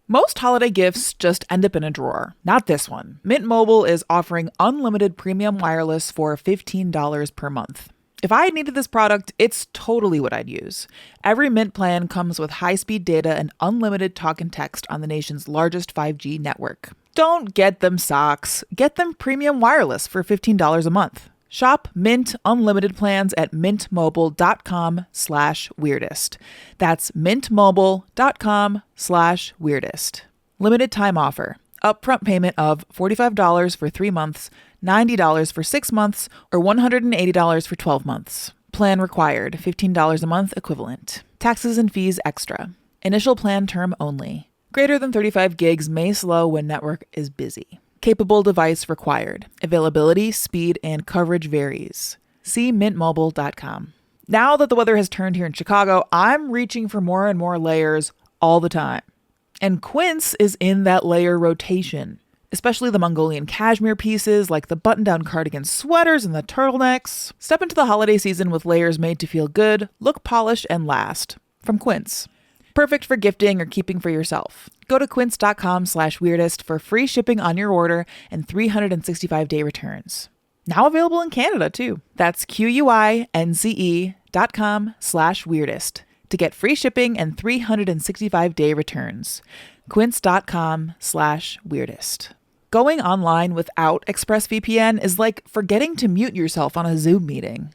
Most holiday gifts just end up in a drawer. Not this one. Mint Mobile is offering unlimited premium wireless for $15 per month. If I needed this product, it's totally what I'd use. Every Mint plan comes with high-speed data and unlimited talk and text on the nation's largest 5G network. Don't get them socks. Get them premium wireless for $15 a month. Shop Mint Unlimited plans at mintmobile.com/weirdest. That's mintmobile.com/weirdest. Limited time offer. Upfront payment of $45 for 3 months, $90 for 6 months, or $180 for 12 months. Plan required. $15 a month equivalent. Taxes and fees extra. Initial plan term only. Greater than 35 gigs may slow when network is busy. Capable device required. Availability, speed, and coverage varies. See mintmobile.com. Now that the weather has turned here in Chicago, I'm reaching for more and more layers all the time. And Quince is in that layer rotation, especially the Mongolian cashmere pieces like the button-down cardigan sweaters and the turtlenecks. Step into the holiday season with layers made to feel good, look polished, and last. From Quince. Perfect for gifting or keeping for yourself. Go to quince.com/weirdest for free shipping on your order and 365-day returns. Now available in Canada, too. That's QUINCE.com/weirdest to get free shipping and 365-day returns. Quince.com/weirdest. Going online without ExpressVPN is like forgetting to mute yourself on a Zoom meeting.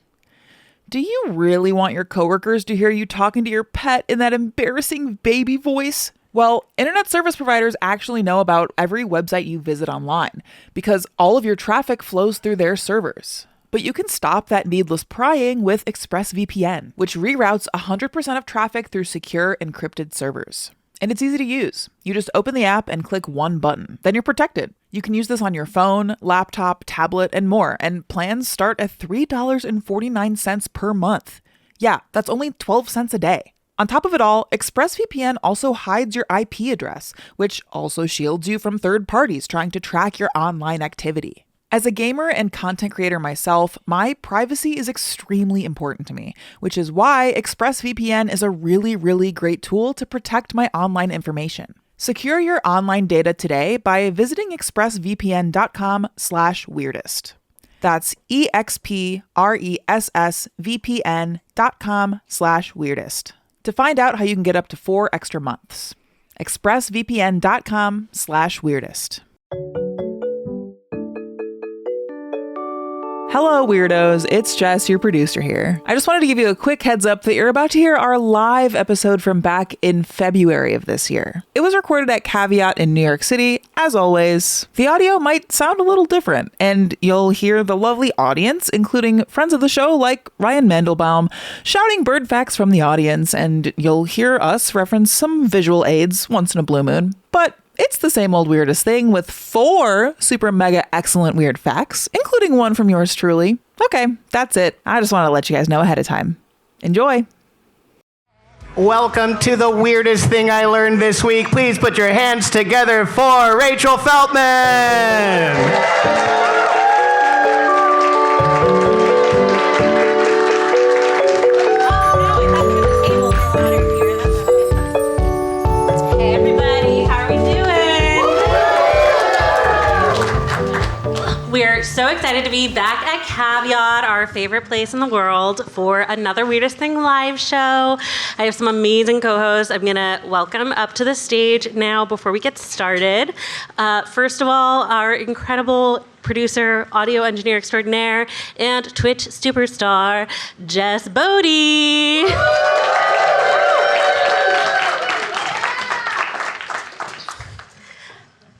Do you really want your coworkers to hear you talking to your pet in that embarrassing baby voice? Well, internet service providers actually know about every website you visit online because all of your traffic flows through their servers. But you can stop that needless prying with ExpressVPN, which reroutes 100% of traffic through secure encrypted servers. And it's easy to use. You just open the app and click one button. Then you're protected. You can use this on your phone, laptop, tablet, and more. And plans start at $3.49 per month. Yeah, that's only 12 cents a day. On top of it all, ExpressVPN also hides your IP address, which also shields you from third parties trying to track your online activity. As a gamer and content creator myself, my privacy is extremely important to me, which is why ExpressVPN is a really, really great tool to protect my online information. Secure your online data today by visiting expressvpn.com/weirdest. That's expressvpn.com/weirdest to find out how you can get up to 4 extra months. expressvpn.com/weirdest. Hello, weirdos. It's Jess, your producer here. I just wanted to give you a quick heads up that you're about to hear our live episode from back in February of this year. It was recorded at Caveat in New York City. As always, the audio might sound a little different, and you'll hear the lovely audience, including friends of the show like Ryan Mandelbaum, shouting bird facts from the audience, and you'll hear us reference some visual aids once in a blue moon. But it's the same old weirdest thing with 4 super mega excellent weird facts, including one from yours truly. Okay, that's it. I just want to let you guys know ahead of time. Enjoy. Welcome to the weirdest thing I learned this week. Please put your hands together for Rachel Feltman. We're so excited to be back at Caveat, our favorite place in the world, for another Weirdest Thing live show. I have some amazing co-hosts I'm going to welcome up to the stage now before we get started. First of all, our incredible producer, audio engineer extraordinaire, and Twitch superstar, Jess Bodie.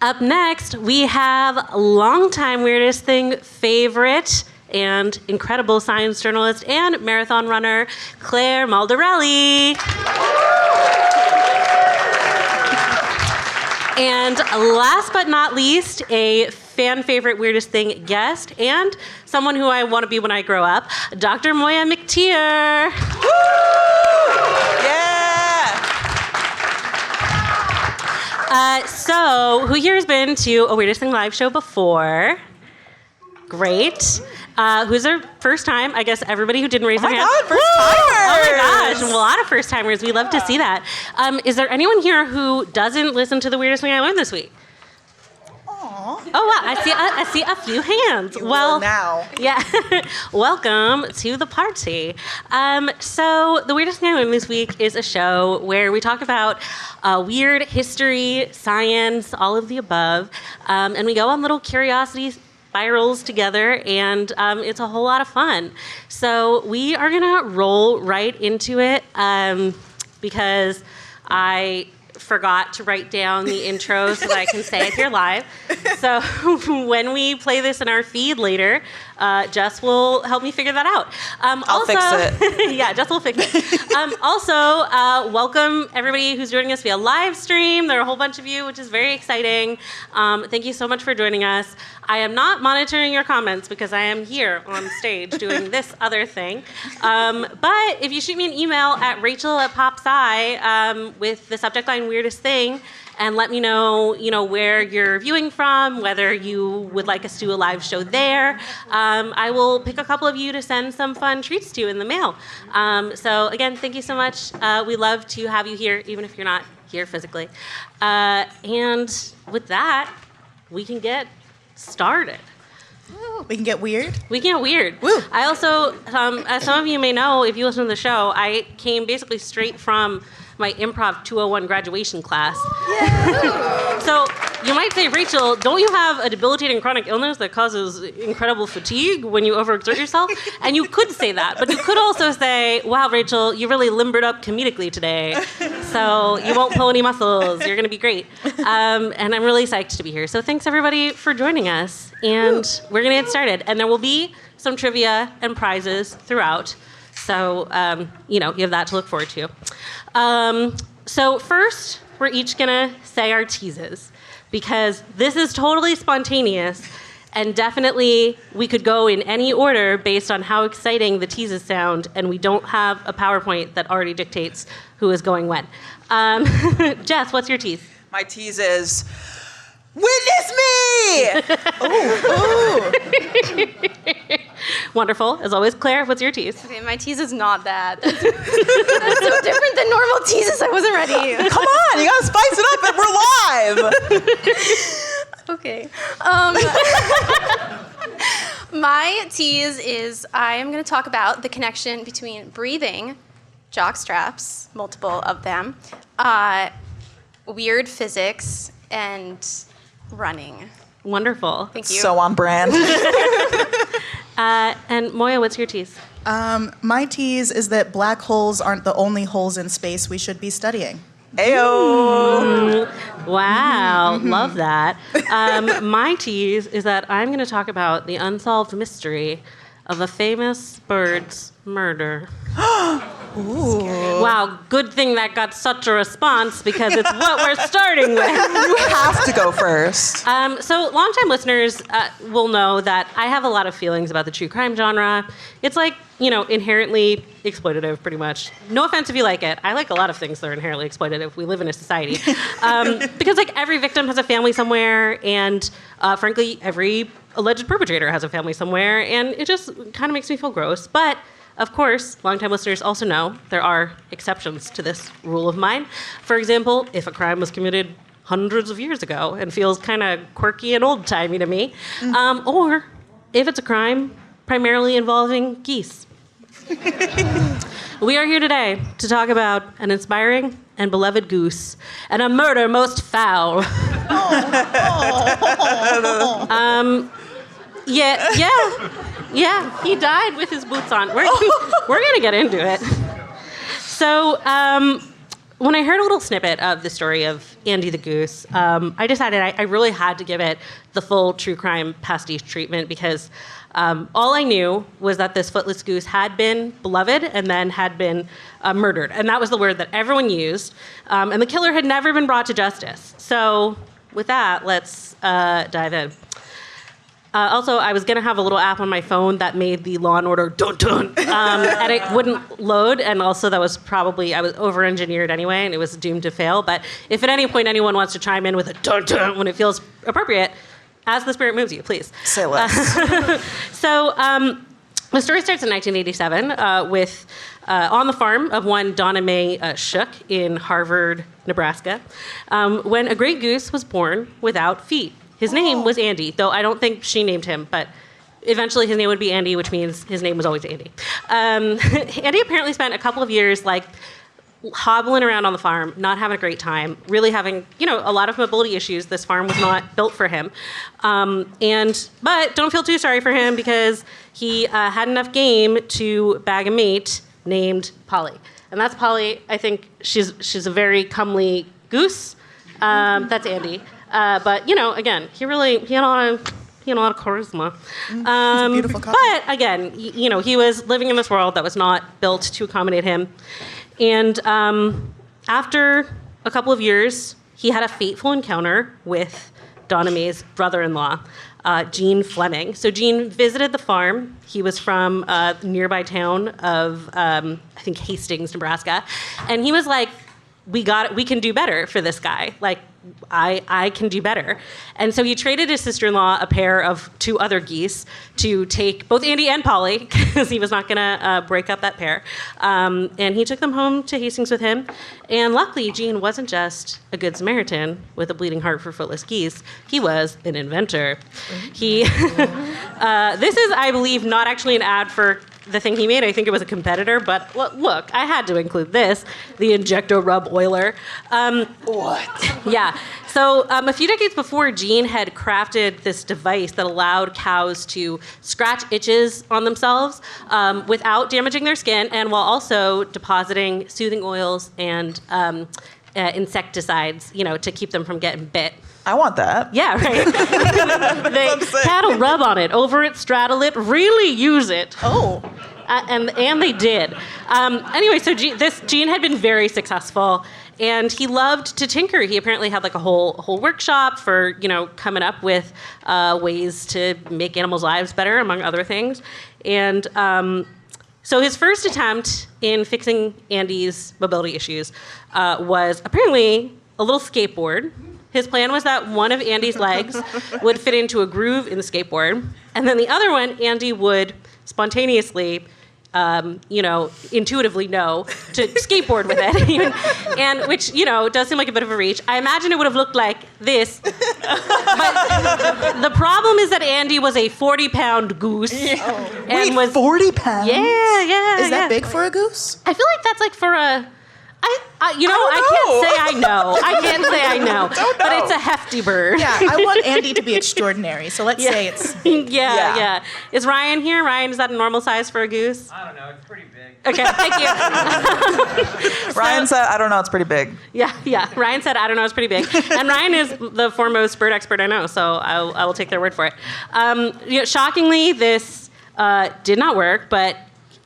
Up next, we have longtime Weirdest Thing favorite and incredible science journalist and marathon runner, Claire Maldarelli. And last but not least, a fan favorite Weirdest Thing guest and someone who I want to be when I grow up, Dr. Moiya McTier. Woo! Yeah! So, who here has been to a Weirdest Thing live show before? Great. Who's our first time? I guess everybody who didn't raise their hand. God, first timers! Oh my gosh, a lot of first timers. We love to see that. Is there anyone here who doesn't listen to the weirdest thing I learned this week? Oh wow, I see a few hands. Well, now. Yeah. Welcome to the party. So the weirdest thing I learned this week is a show where we talk about weird history, science, all of the above, and we go on little curiosity spirals together, and it's a whole lot of fun. So we are gonna roll right into it because I forgot to write down the intro so that I can say it here live. So when we play this in our feed later, Jess will help me figure that out. I'll fix it. Yeah, Jess will fix it. Also, welcome everybody who's joining us via live stream. There are a whole bunch of you, which is very exciting. Thank you so much for joining us. I am not monitoring your comments because I am here on stage doing this other thing. But if you shoot me an email at Rachel@PopSci with the subject line weirdest thing, and let me know, where you're viewing from, whether you would like us to do a live show there. I will pick a couple of you to send some fun treats to in the mail. So again, thank you so much. We love to have you here, even if you're not here physically. And with that, we can get started. We can get weird? We can get weird. Woo. I also, as some of you may know, if you listen to the show, I came basically straight from my improv 201 graduation class. Yeah. So you might say, Rachel, don't you have a debilitating chronic illness that causes incredible fatigue when you overexert yourself? And you could say that, but you could also say, wow, Rachel, you really limbered up comedically today. So you won't pull any muscles. You're going to be great. And I'm really psyched to be here. So thanks, everybody, for joining us. And we're going to get started. And there will be some trivia and prizes throughout. So, you have that to look forward to. So first, we're each going to say our teases, because this is totally spontaneous, and definitely we could go in any order based on how exciting the teases sound, and we don't have a PowerPoint that already dictates who is going when. Jess, what's your tease? My tease is, witness me! Ooh. Wonderful. As always, Claire, what's your tease? Okay, my tease is not that. That's so different than normal teases. I wasn't ready. Come on, you gotta spice it up and we're live. Okay. My tease is I am going to talk about the connection between breathing, jock straps, multiple of them, weird physics, and running. Wonderful. Thank you. So on brand. And Moiya, what's your tease? My tease is that black holes aren't the only holes in space we should be studying. Ayo. Wow, love that. My tease is that I'm going to talk about the unsolved mystery of a famous bird's murder. Wow, good thing that got such a response, because it's what we're starting with. You have to go first. So longtime listeners will know that I have a lot of feelings about the true crime genre. It's like, inherently exploitative, pretty much. No offense if you like it. I like a lot of things that are inherently exploitative. We live in a society. Because every victim has a family somewhere, and frankly, every alleged perpetrator has a family somewhere, and it just kind of makes me feel gross. But of course, longtime listeners also know there are exceptions to this rule of mine. For example, if a crime was committed hundreds of years ago and feels kind of quirky and old-timey to me, or if it's a crime primarily involving geese. We are here today to talk about an inspiring and beloved goose, and a murder most foul. Yeah, he died with his boots on. We're going to get into it. So, when I heard a little snippet of the story of Andy the Goose, I decided I really had to give it the full true crime pastiche treatment, because all I knew was that this footless goose had been beloved and then had been murdered. And that was the word that everyone used. And the killer had never been brought to justice. So with that, let's dive in. Also, I was going to have a little app on my phone that made the Law & Order dun-dun, and it wouldn't load, and also that was probably, I was over-engineered anyway, and it was doomed to fail. But if at any point anyone wants to chime in with a dun-dun when it feels appropriate, as the spirit moves you, please. Say less. So the story starts in 1987 with on the farm of one Donna Mae Shook in Harvard, Nebraska, when a great goose was born without feet. His name was Andy, though I don't think she named him, but eventually his name would be Andy, which means his name was always Andy. Andy apparently spent a couple of years like hobbling around on the farm, not having a great time, really having, a lot of mobility issues. This farm was not built for him. But don't feel too sorry for him because he had enough game to bag a mate named Polly. And that's Polly. I think she's a very comely goose. That's Andy. But, again, he had a lot of charisma. He's a beautiful couple. But again, he was living in this world that was not built to accommodate him. And after a couple of years, he had a fateful encounter with Donna Mae's brother-in-law, Gene Fleming. So Gene visited the farm. He was from a nearby town of, I think, Hastings, Nebraska. And he was like, we can do better for this guy. Like, I can do better. And so he traded his sister-in-law a pair of 2 other geese to take both Andy and Polly, because he was not going to break up that pair. And he took them home to Hastings with him. And luckily, Gene wasn't just a good Samaritan with a bleeding heart for footless geese. He was an inventor. This is, I believe, not actually an ad for the thing he made. I think it was a competitor, but look, I had to include this, the Injecto-Rub Oiler. What? Yeah. So a few decades before, Gene had crafted this device that allowed cows to scratch itches on themselves without damaging their skin, and while also depositing soothing oils and insecticides, to keep them from getting bit. I want that. Yeah, right. The cattle rub on it, over it, straddle it, really use it. Oh. And they did. Anyway, so Gene had been very successful, and he loved to tinker. He apparently had like a whole workshop for coming up with ways to make animals' lives better, among other things. And so his first attempt in fixing Andy's mobility issues was apparently a little skateboard. His plan was that one of Andy's legs would fit into a groove in the skateboard, and then the other one, Andy would spontaneously, intuitively know to skateboard with it, and which, does seem like a bit of a reach. I imagine it would have looked like this, but the problem is that Andy was a 40-pound goose. Oh. And Wait, 40 pounds? Yeah. Is that big for a goose? I feel like that's like for a... I can't say I know. But it's a hefty bird. Yeah, I want Andy to be extraordinary, so let's say it's... Yeah. Is Ryan here? Ryan, is that a normal size for a goose? I don't know. It's pretty big. Okay, thank you. Ryan said, I don't know, it's pretty big. Yeah. Ryan said, I don't know, it's pretty big. And Ryan is the foremost bird expert I know, so I will take their word for it. Shockingly, this did not work, but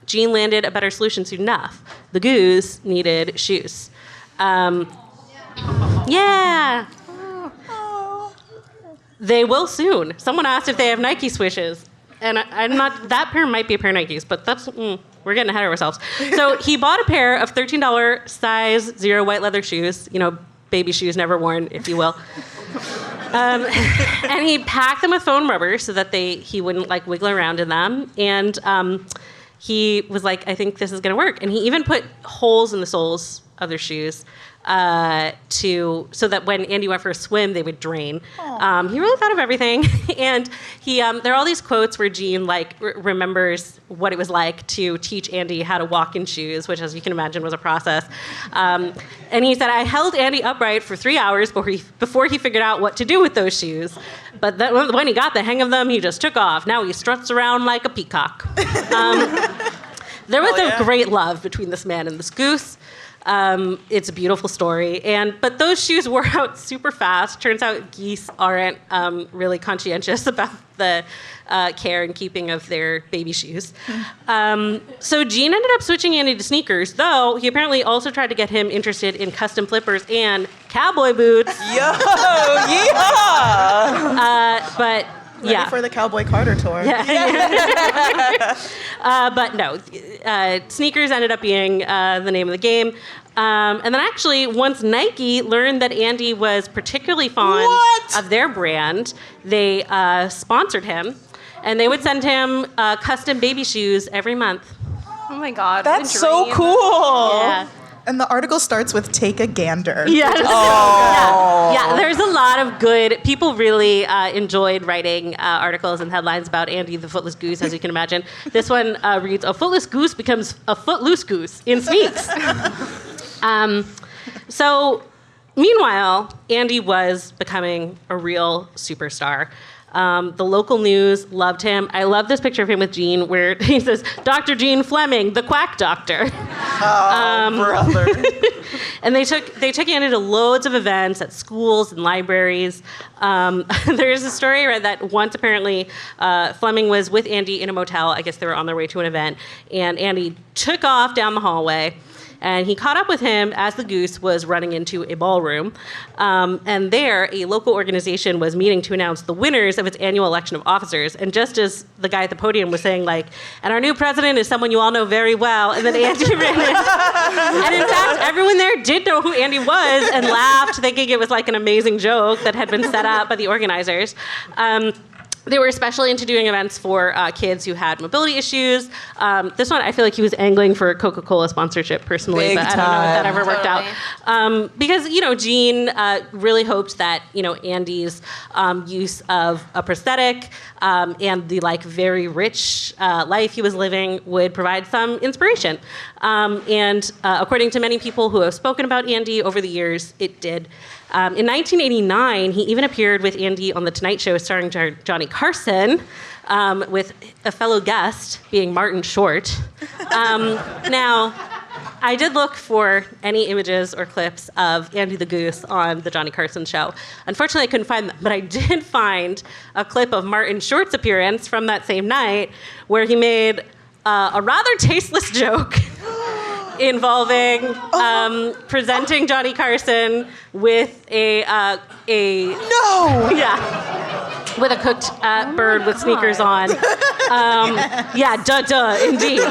Gene landed a better solution soon enough. The goose needed shoes. Yeah. They will soon. Someone asked if they have Nike swishes. And I'm not, that pair might be a pair of Nikes, but that's, we're getting ahead of ourselves. So he bought a pair of $13 size 0 white leather shoes, baby shoes never worn, if you will. And he packed them with foam rubber so that he wouldn't like wiggle around in them. And he was like, I think this is going to work. And he even put holes in the soles of their shoes so that when Andy went for a swim, they would drain. He really thought of everything. And there are all these quotes where Gene remembers what it was like to teach Andy how to walk in shoes, which, as you can imagine, was a process. And he said, I held Andy upright for 3 hours before he figured out what to do with those shoes. But when he got the hang of them, he just took off. Now he struts around like a peacock. There was a great love between this man and this goose. It's a beautiful story, but those shoes wore out super fast. Turns out geese aren't really conscientious about the care and keeping of their baby shoes. So Gene ended up switching Andy to sneakers, though he apparently also tried to get him interested in custom flippers and cowboy boots. Yo, yeehaw! But Ready for the Cowboy Carter tour. But no, sneakers ended up being the name of the game. And then actually, once Nike learned that Andy was particularly fond of their brand, they sponsored him. And they would send him custom baby shoes every month. Oh my God. That's so cool. Yeah. And the article starts with "Take a gander." Yes. Oh. Yeah, there's a lot of good. People really enjoyed writing articles and headlines about Andy the Footless Goose, as you can imagine. This one reads: "A footless goose becomes a footloose goose in sneaks." So, meanwhile, Andy was becoming a real superstar. The local news loved him. I love this picture of him with Gene, where he says, "Dr. Gene Fleming, the quack doctor." Brother. And they took Andy to loads of events at schools and libraries. There's a story I read that once apparently Fleming was with Andy in a motel. I guess they were on their way to an event, and Andy took off down the hallway. And he caught up with him as the Goose was running into a ballroom. And there, a local organization was meeting to announce the winners of its annual election of officers. And just as the guy at the podium was saying, like, "And our new president is someone you all know very well," and then Andy ran in. And in fact, everyone there did know who Andy was and laughed, thinking it was like an amazing joke that had been set up by the organizers. They were especially into doing events for kids who had mobility issues. This one, I feel like he was angling for a Coca-Cola sponsorship personally, Big but I don't know if that ever worked Totally. out. Because, Gene really hoped that, Andy's use of a prosthetic and the, very rich life he was living would provide some inspiration. And according to many people who have spoken about Andy over the years, it did. In 1989, he even appeared with Andy on The Tonight Show starring Johnny Carson, with a fellow guest being Martin Short. Now, I did look for any images or clips of Andy the Goose on The Johnny Carson Show. Unfortunately, I couldn't find them, but I did find a clip of Martin Short's appearance from that same night where he made a rather tasteless joke involving presenting Johnny Carson with a No! yeah, with a cooked bird with sneakers on. Indeed.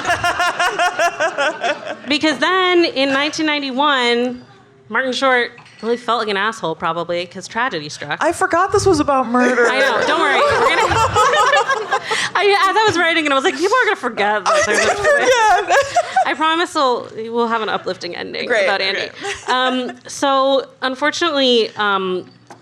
Because then in 1991, Martin Short really felt like an asshole, probably, because tragedy struck. I forgot this was about murder. I know. Don't worry. As I was writing, and I was like, people are gonna forget. I promise we'll have an uplifting ending about Andy. So unfortunately,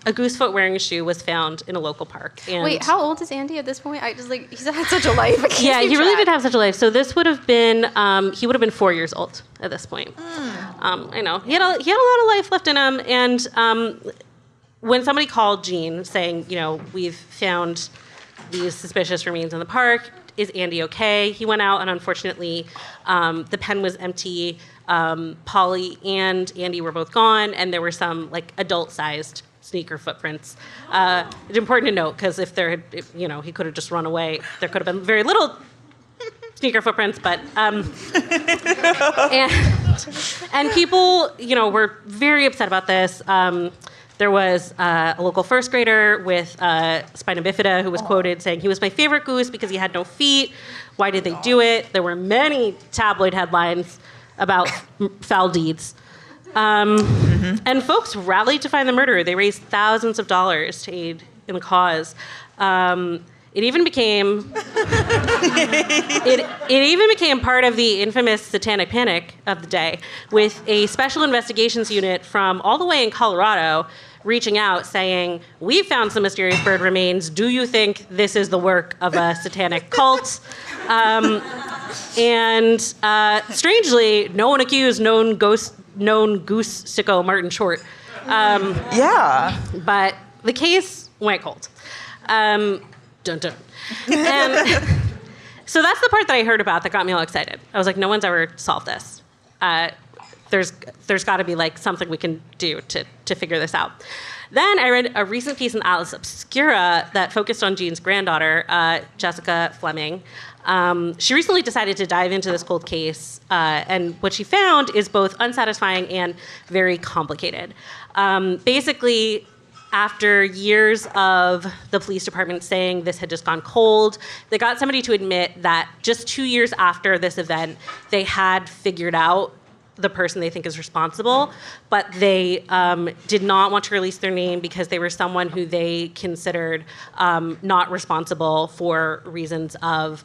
a goose foot wearing a shoe was found in a local park. And Wait, how old is Andy at this point? He's had such a life. Yeah, he really did have such a life. So this would have been, he would have been 4 years old at this point. I know. He had a lot of life left in him. And when somebody called Gene saying, we've found these suspicious remains in the park, is Andy okay? He went out, and unfortunately, the pen was empty. Polly and Andy were both gone, and there were some adult-sized sneaker footprints. It's important to note because if he could have just run away, there could have been very little sneaker footprints. But and people, were very upset about this. There was a local first grader with spina bifida who was quoted saying, "He was my favorite goose because he had no feet. Why did they do it?" There were many tabloid headlines about foul deeds. And folks rallied to find the murderer. They raised thousands of dollars to aid in the cause. It even became part of the infamous satanic panic of the day, with a special investigations unit from all the way in Colorado reaching out saying, "We found some mysterious bird remains. Do you think this is the work of a satanic cult?" And strangely, no one accused known goose sicko Martin Short. But the case went cold. Dun dun. And so that's the part that I heard about that got me all excited. I was like, no one's ever solved this. There's got to be something we can do to figure this out. Then I read a recent piece in Atlas Obscura that focused on Gene's granddaughter, Jessica Fleming. She recently decided to dive into this cold case, and what she found is both unsatisfying and very complicated. Basically, after years of the police department saying this had just gone cold, they got somebody to admit that just 2 years after this event, they had figured out the person they think is responsible, but they did not want to release their name because they were someone who they considered not responsible for reasons of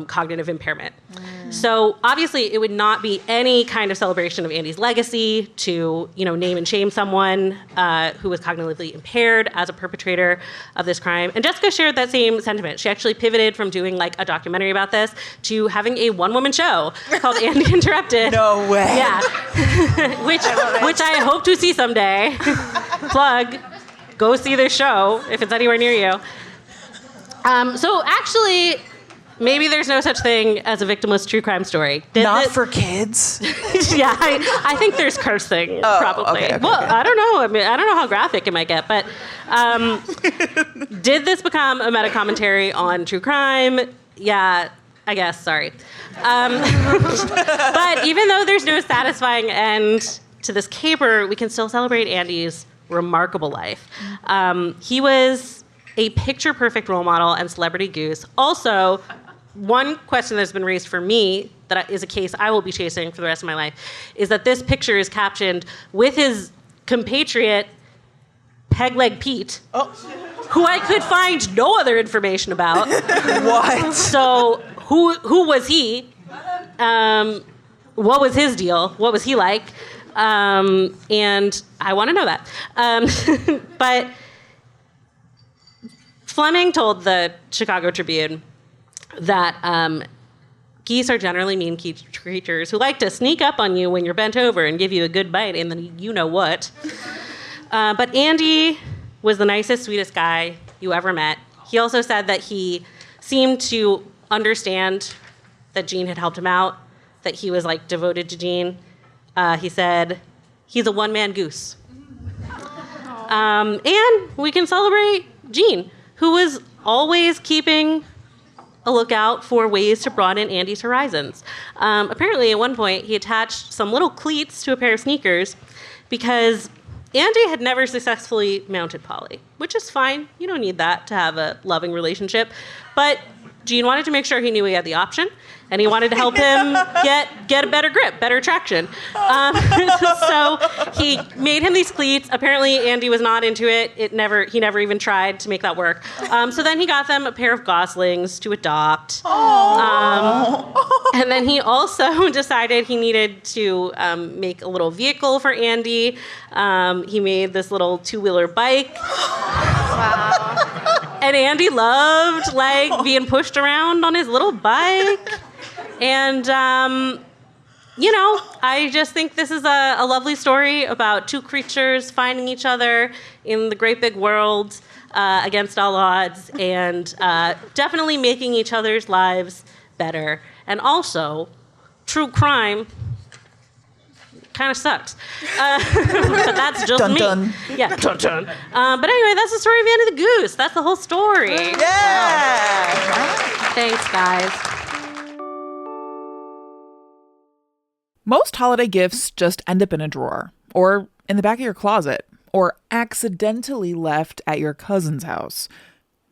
cognitive impairment. So obviously, it would not be any kind of celebration of Andy's legacy to, name and shame someone who was cognitively impaired as a perpetrator of this crime. And Jessica shared that same sentiment. She actually pivoted from doing like a documentary about this to having a one-woman show called Andy Interrupted. No way. Yeah, which I hope to see someday. Plug, go see this show if it's anywhere near you. So actually, maybe there's no such thing as a victimless true crime story. Not for kids? Yeah, I think there's cursing, probably. Okay, well, I don't know. I mean, I don't know how graphic it might get, but did this become a meta-commentary on true crime? Yeah, I guess, sorry. But even though there's no satisfying end to this caper, we can still celebrate Andy's remarkable life. He was a picture-perfect role model and celebrity goose. Also, one question that's been raised for me that is a case I will be chasing for the rest of my life is that this picture is captioned with his compatriot, Pegleg Pete, who I could find no other information about. What? So who was he? What was his deal? What was he like? And I want to know that. But Fleming told the Chicago Tribune that geese are generally mean creatures who like to sneak up on you when you're bent over and give you a good bite and then you know what. But Andy was the nicest, sweetest guy you ever met. He also said that he seemed to understand that Gene had helped him out, that he was like devoted to Gene. He said, he's a one-man goose. And we can celebrate Gene, who was always keeping a lookout for ways to broaden Andy's horizons. Apparently, at one point, he attached some little cleats to a pair of sneakers because Andy had never successfully mounted Polly, which is fine. You don't need that to have a loving relationship. But Gene wanted to make sure he knew he had the option, and he wanted to help him get a better grip, better traction. So he made him these cleats. Apparently, Andy was not into it. He never even tried to make that work. So then he got them a pair of goslings to adopt. And then he also decided he needed to make a little vehicle for Andy. He made this little two-wheeler bike. Wow. And Andy loved being pushed around on his little bike. And, I just think this is a lovely story about two creatures finding each other in the great big world against all odds and definitely making each other's lives better. And also, true crime kind of sucks. But that's just dun, me. dun. Yeah, dun, dun. But anyway, that's the story of Andy the Goose. That's the whole story. Yeah! Thanks, guys. Most holiday gifts just end up in a drawer, or in the back of your closet, or accidentally left at your cousin's house.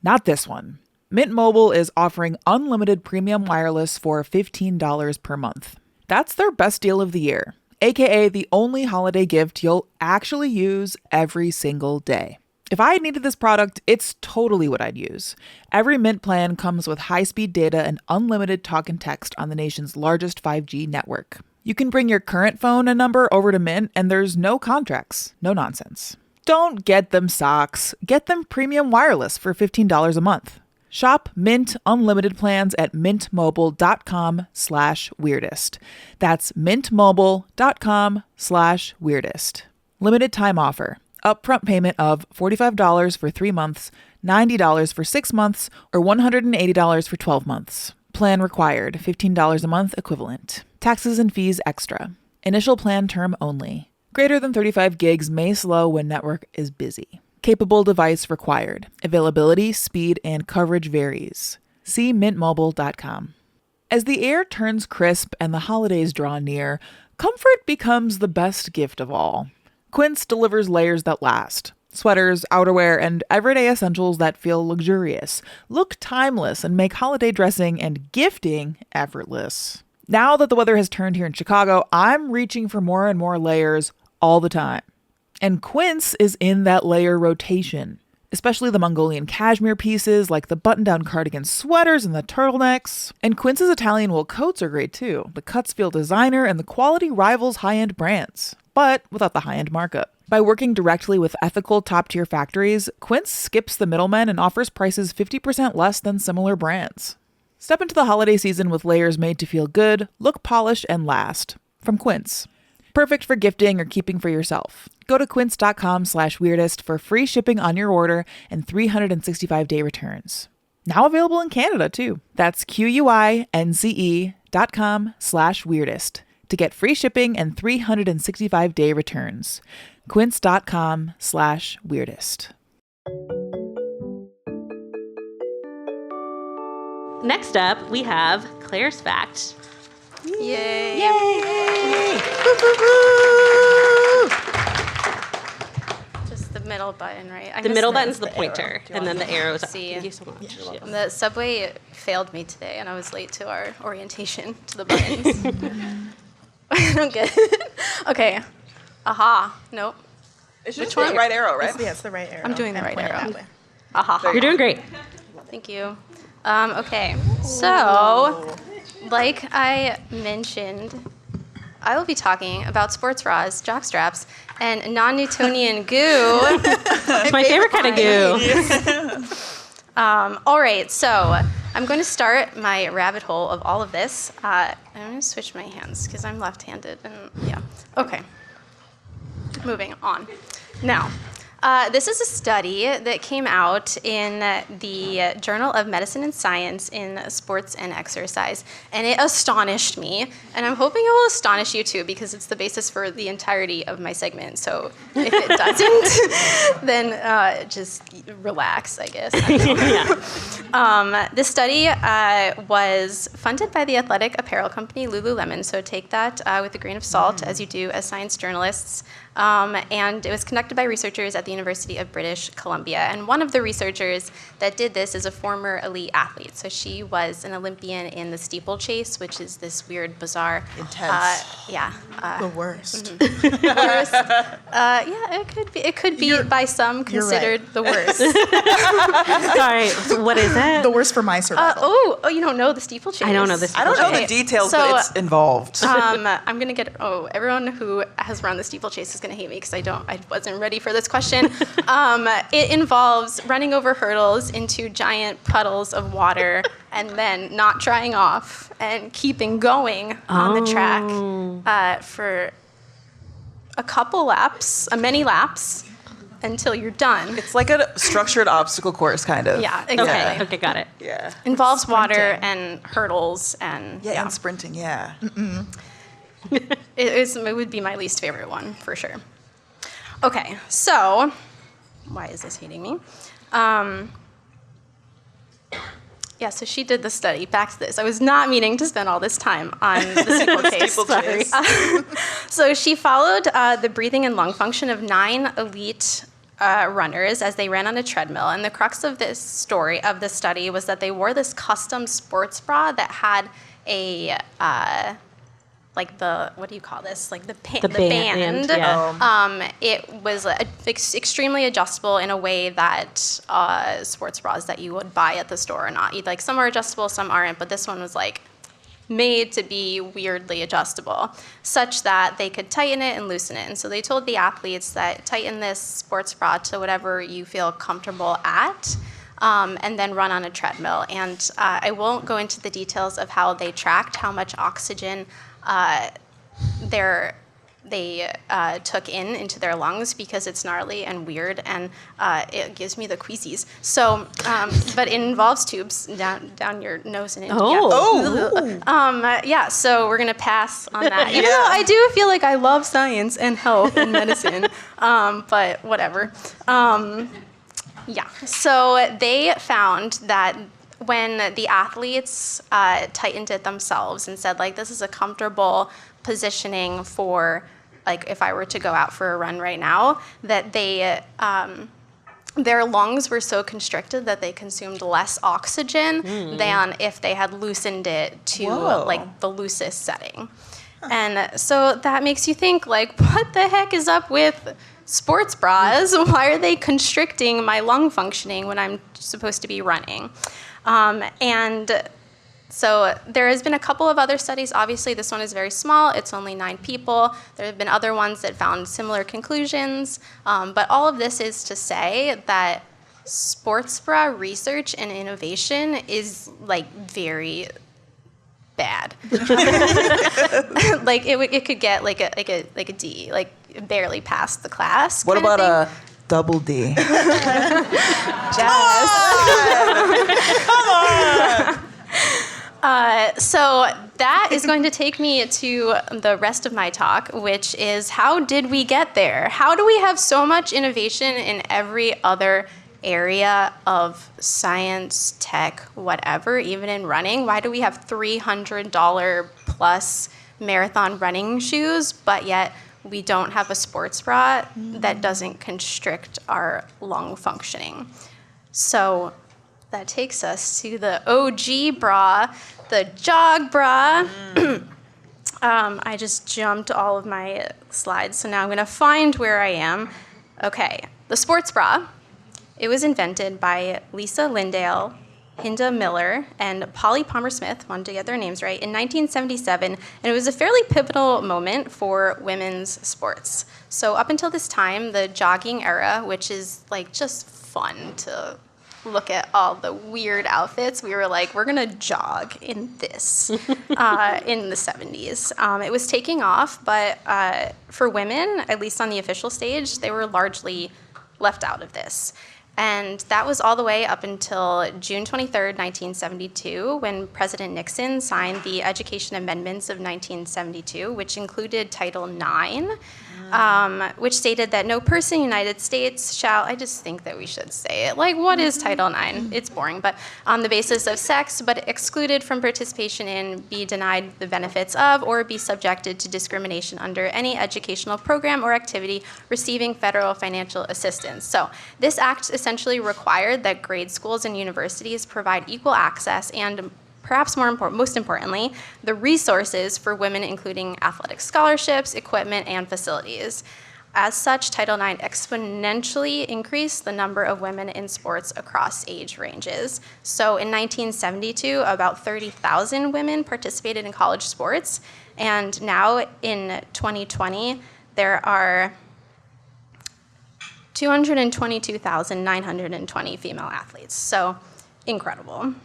Not this one. Mint Mobile is offering unlimited premium wireless for $15 per month. That's their best deal of the year, aka the only holiday gift you'll actually use every single day. If I needed this product, it's totally what I'd use. Every Mint plan comes with high-speed data and unlimited talk and text on the nation's largest 5G network. You can bring your current phone and number over to Mint, and there's no contracts, no nonsense. Don't get them socks. Get them premium wireless for $15 a month. Shop Mint Unlimited plans at mintmobile.com/weirdest. That's mintmobile.com/weirdest. Limited time offer. Upfront payment of $45 for 3 months, $90 for 6 months, or $180 for 12 months. Plan required. $15 a month equivalent. Taxes and fees extra. Initial plan term only. Greater than 35 gigs may slow when network is busy. Capable device required. Availability, speed, and coverage varies. See mintmobile.com. As the air turns crisp and the holidays draw near, comfort becomes the best gift of all. Quince delivers layers that last. Sweaters, outerwear, and everyday essentials that feel luxurious, look timeless, and make holiday dressing and gifting effortless. Now that the weather has turned here in Chicago, I'm reaching for more and more layers all the time. And Quince is in that layer rotation, especially the Mongolian cashmere pieces like the button-down cardigan sweaters and the turtlenecks. And Quince's Italian wool coats are great too. The cuts feel designer and the quality rivals high-end brands, but without the high-end markup. By working directly with ethical top-tier factories, Quince skips the middlemen and offers prices 50% less than similar brands. Step into the holiday season with layers made to feel good, look polished, and last. From Quince. Perfect for gifting or keeping for yourself. Go to quince.com/weirdest for free shipping on your order and 365-day returns. Now available in Canada too. That's QUINCE.com/weirdest to get free shipping and 365-day returns. Quince.com/weirdest. Next up, we have Claire's fact. Yay. Just the middle button, right? The middle button's the pointer, and then the arrows up. See. Thank you so much. Yes. The subway failed me today, and I was late to our orientation to the buttons. I don't get it. Okay. Aha. Nope. It's just the right arrow, right? Yeah, it's the right arrow. I'm doing the right Point it arrow. that way. Aha. You're doing great. Thank you. Okay. So, like I mentioned, I will be talking about sports bras, jockstraps, and non-Newtonian goo. It's my favorite kind of goo. All right, so I'm going to start my rabbit hole of all of this. I'm going to switch my hands because I'm left-handed, and yeah. Okay. Moving on. Now, this is a study that came out in the Journal of Medicine and Science in Sports and Exercise, and it astonished me, and I'm hoping it will astonish you too, because it's the basis for the entirety of my segment, so if it doesn't, then just relax, I guess. This study was funded by the athletic apparel company Lululemon, so take that with a grain of salt, as you do as science journalists. And it was conducted by researchers at the University of British Columbia. And one of the researchers that did this is a former elite athlete. So she was an Olympian in the steeplechase, which is this weird, bizarre... Intense. Yeah. The worst. The worst. Yeah, it could be by some considered the worst. Sorry, what is it? The worst for my survival. You don't know the steeplechase? I don't know the I don't know steeplechase. the details, So, but it's involved. I'm gonna get. Everyone who has run the steeplechase is gonna hate me because I wasn't ready for this question. It involves running over hurdles into giant puddles of water and then not drying off and keeping going on the track for a couple laps, many laps, until you're done. It's like a structured obstacle course, kind of. Yeah, exactly. Okay, got it. Yeah. Involves water and hurdles and Yeah, and sprinting, yeah. It would be my least favorite one, for sure. Okay, so, why is this hating me? Yeah, so she did the study. Back to this. I was not meaning to spend all this time on the steeplechase. So she followed the breathing and lung function of 9 elite runners as they ran on a treadmill. And the crux of this story, of this study, was that they wore this custom sports bra that had a... what do you call this? Like the band. Yeah. It was extremely adjustable in a way that sports bras that you would buy at the store are not. Like some are adjustable, some aren't, but this one was like made to be weirdly adjustable, such that they could tighten it and loosen it. And so they told the athletes that tighten this sports bra to whatever you feel comfortable at. And then run on a treadmill. And I won't go into the details of how they tracked how much oxygen they took into their lungs, because it's gnarly and weird, and it gives me the queasies. So, but it involves tubes down your nose and into. Yeah, so we're gonna pass on that. Even though I do feel like I love science and health and medicine, but whatever. Yeah, so they found that when the athletes tightened it themselves and said, like, this is a comfortable positioning for like if I were to go out for a run right now, that they their lungs were so constricted that they consumed less oxygen than if they had loosened it to like the loosest setting. And so that makes you think, like, what the heck is up with sports bras? Why are they constricting my lung functioning when I'm supposed to be running? And so there has been a couple of other studies. Obviously, this one is very small. It's only 9 people. There have been other ones that found similar conclusions. But all of this is to say that sports bra research and innovation is, like, very bad. Like it could get like a D, like barely passed the class. What about a double D? Jess. So that is going to take me to the rest of my talk, which is how did we get there? How do we have so much innovation in every other area of science, tech, whatever, even in running? Why do we have $300 plus marathon running shoes, but yet we don't have a sports bra that doesn't constrict our lung functioning? So that takes us to the OG bra, the jog bra. I just jumped all of my slides, so now I'm gonna find where I am. Okay, the sports bra. It was invented by Lisa Lindale, Hinda Miller, and Polly Palmer-Smith, wanted to get their names right, in 1977, and it was a fairly pivotal moment for women's sports. So up until this time, the jogging era, which is like just fun to look at all the weird outfits, we were like, we're gonna jog in this in the 70s. It was taking off, but for women, at least on the official stage, they were largely left out of this. And that was all the way up until June 23rd, 1972, when President Nixon signed the Education Amendments of 1972, which included Title IX, which stated that no person in the United States shall, I just think that we should say it, like, what is Title IX? It's boring, but on the basis of sex, but excluded from participation in, be denied the benefits of, or be subjected to discrimination under any educational program or activity receiving federal financial assistance. So this act essentially required that grade schools and universities provide equal access and, perhaps most importantly, the resources for women, including athletic scholarships, equipment, and facilities. As such, Title IX exponentially increased the number of women in sports across age ranges. So in 1972, about 30,000 women participated in college sports, and now in 2020, there are 222,920 female athletes. So incredible.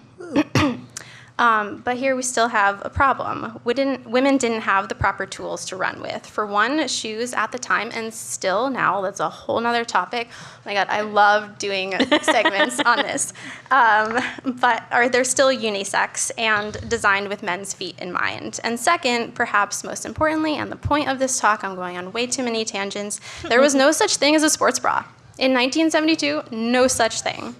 But here we still have a problem. Women didn't have the proper tools to run with. For one, shoes at the time, and still now, that's a whole nother topic. Oh my God, I love doing segments on this. But they're still unisex and designed with men's feet in mind. And second, perhaps most importantly, and the point of this talk, I'm going on way too many tangents, there was no such thing as a sports bra. In 1972, no such thing.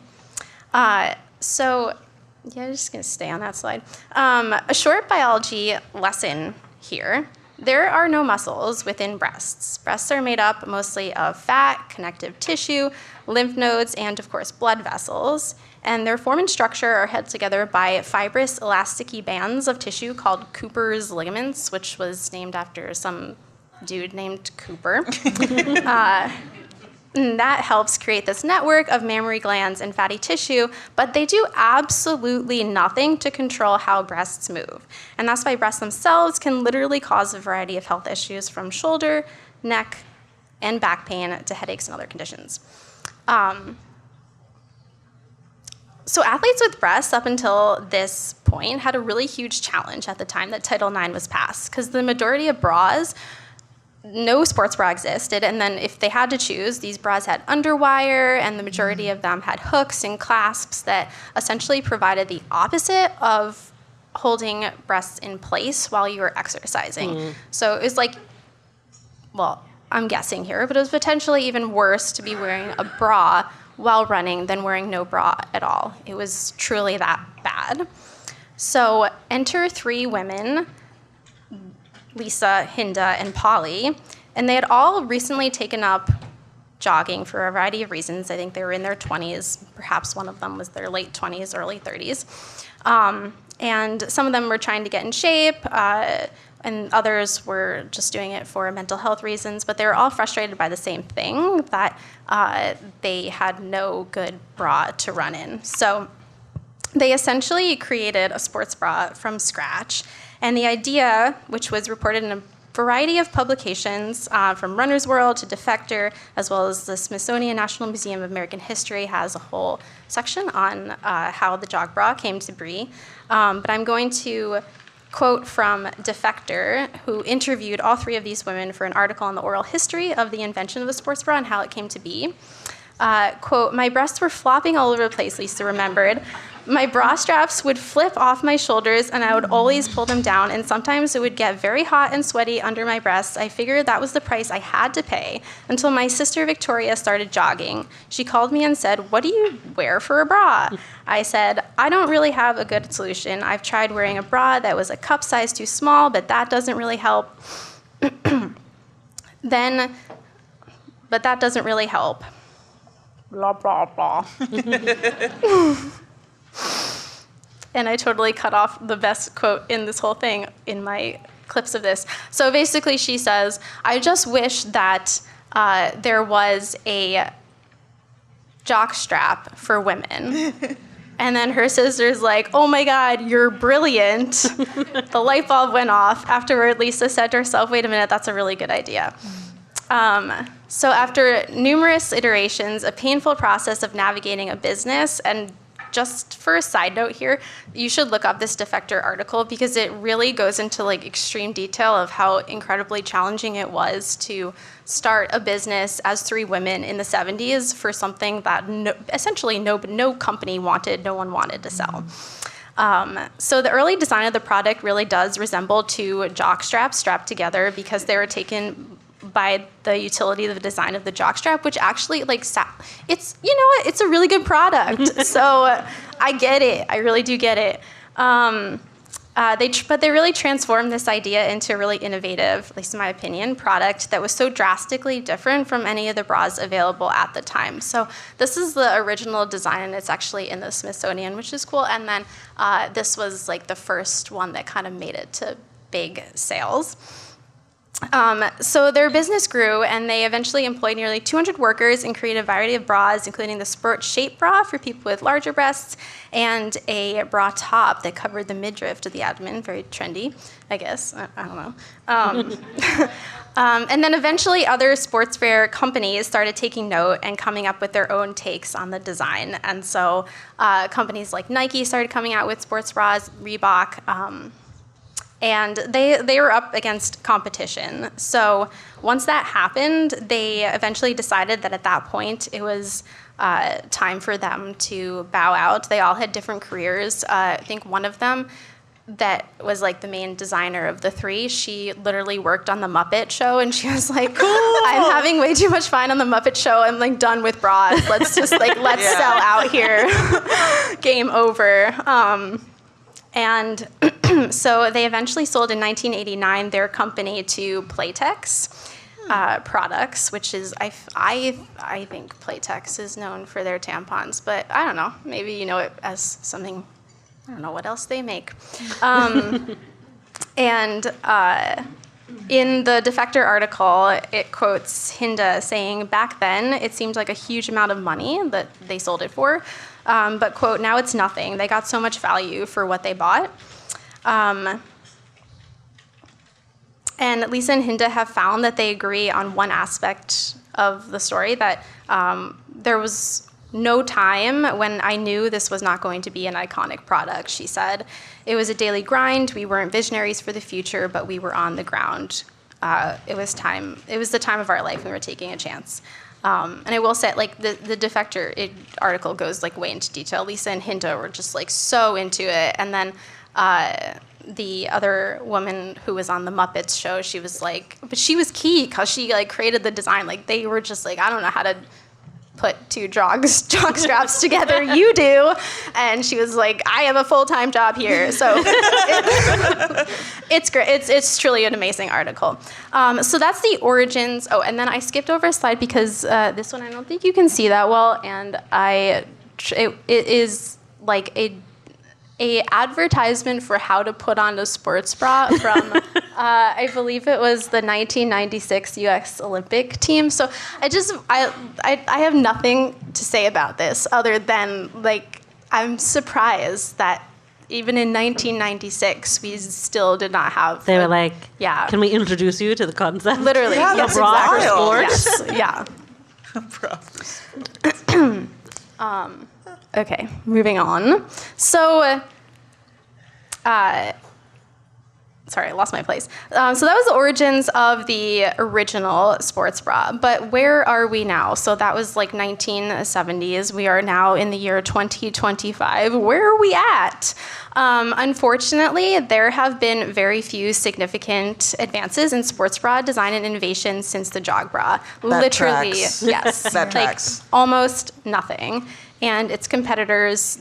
Yeah, I'm just going to stay on that slide. A short biology lesson here. There are no muscles within breasts. Breasts are made up mostly of fat, connective tissue, lymph nodes, and of course blood vessels. And their form and structure are held together by fibrous, elasticy bands of tissue called Cooper's ligaments, which was named after some dude named Cooper. And that helps create this network of mammary glands and fatty tissue, but they do absolutely nothing to control how breasts move. And that's why breasts themselves can literally cause a variety of health issues, from shoulder, neck, and back pain to headaches and other conditions. So athletes with breasts up until this point had a really huge challenge at the time that Title IX was passed, because the majority of bras, no sports bra existed, and then if they had to choose, these bras had underwire, and the majority of them had hooks and clasps that essentially provided the opposite of holding breasts in place while you were exercising. So it was like, well, I'm guessing here, but it was potentially even worse to be wearing a bra while running than wearing no bra at all. It was truly that bad. So enter 3 women, Lisa, Hinda, and Polly, And they had all recently taken up jogging for a variety of reasons. I think they were in their 20s. Perhaps one of them was their late 20s, early 30s. And some of them were trying to get in shape, and others were just doing it for mental health reasons. But they were all frustrated by the same thing, that they had no good bra to run in. So they essentially created a sports bra from scratch. And the idea, which was reported in a variety of publications, from Runner's World to Defector, as well as the Smithsonian National Museum of American History has a whole section on how the jog bra came to be. But I'm going to quote from Defector, who interviewed all three of these women for an article on the oral history of the invention of the sports bra and how it came to be. Quote, "My breasts were flopping all over the place," Lisa remembered. "My bra straps would flip off my shoulders and I would always pull them down, and sometimes it would get very hot and sweaty under my breasts. I figured that was the price I had to pay until my sister Victoria started jogging. She called me and said, 'What do you wear for a bra?' I said, 'I don't really have a good solution. I've tried wearing a bra that was a cup size too small, but that doesn't really help. But that doesn't really help. Blah, blah, blah." And I totally cut off the best quote in this whole thing in my clips of this. So basically she says, "I just wish that there was a jock strap for women." And then her sister's like, "Oh my God, you're brilliant." The light bulb went off. Afterward, Lisa said to herself, "Wait a minute, that's a really good idea." So after numerous iterations, a painful process of navigating a business, and just for a side note here, you should look up this Defector article because it really goes into like extreme detail of how incredibly challenging it was to start a business as three women in the 70s for something that essentially no company wanted, no one wanted to sell. So the early design of the product really does resemble two jock straps strapped together because they were taken by the utility of the design of the jockstrap, which actually it's, you know what, it's a really good product. So I get it, I really do get it. But they really transformed this idea into a really innovative, at least in my opinion, product that was so drastically different from any of the bras available at the time. So this is the original design, and it's actually in the Smithsonian, which is cool. And then this was like the first one that kind of made it to big sales. So their business grew, and they eventually employed nearly 200 workers and created a variety of bras, including the Sport Shape bra for people with larger breasts, and a bra top that covered the midriff to the abdomen. Very trendy, I guess. I don't know. And then eventually other sportswear companies started taking note and coming up with their own takes on the design. And so companies like Nike started coming out with sports bras, Reebok, and they were up against competition. So once that happened, they eventually decided that at that point it was time for them to bow out. They all had different careers. I think one of them that was like the main designer of the three, she literally worked on the Muppet Show, and she was like, "Cool. I'm having way too much fun on the Muppet Show. I'm like done with bras. Let's just like, let's sell out here. Game over." And so they eventually sold in 1989 their company to Playtex Products, which is, I think Playtex is known for their tampons, but I don't know, maybe you know it as something, I don't know what else they make. And in the Defector article, it quotes Hinda saying, "Back then, it seemed like a huge amount of money that they sold it for. But, quote, now it's nothing. They got so much value for what they bought." And Lisa and Hinda have found that they agree on one aspect of the story, that there was no time when I knew this was not going to be an iconic product, she said. "It was a daily grind. We weren't visionaries for the future, but we were on the ground. It was time. It was the time of our life. We were taking a chance." And I will say, like, the Defector article goes like way into detail. Lisa and Hinda were just like so into it, and then the other woman who was on the Muppets show, she was like, but she was key because she like created the design. Like they were just like, I don't know how to put two jock straps together. You do. And she was like, I have a full-time job here. So it's great. It's truly an amazing article. So that's the origins. Oh, and then I skipped over a slide because this one I don't think you can see that well. And it is like a advertisement for how to put on a sports bra from I believe it was the 1996 U.S. Olympic team. So I have nothing to say about this other than like I'm surprised that even in 1996 we still did not have. They were like, yeah. Can we introduce you to the concept? Literally, Yeah, yes, that's bra for exactly. sports. Yes, yeah. Okay, moving on. So, sorry, I lost my place. So that was the origins of the original sports bra. But where are we now? So that was like 1970s. We are now in the year 2025. Where are we at? Unfortunately, there have been very few significant advances in sports bra design and innovation since the jog bra. Literally, tracks. yes. That tracks. Almost nothing. And its competitors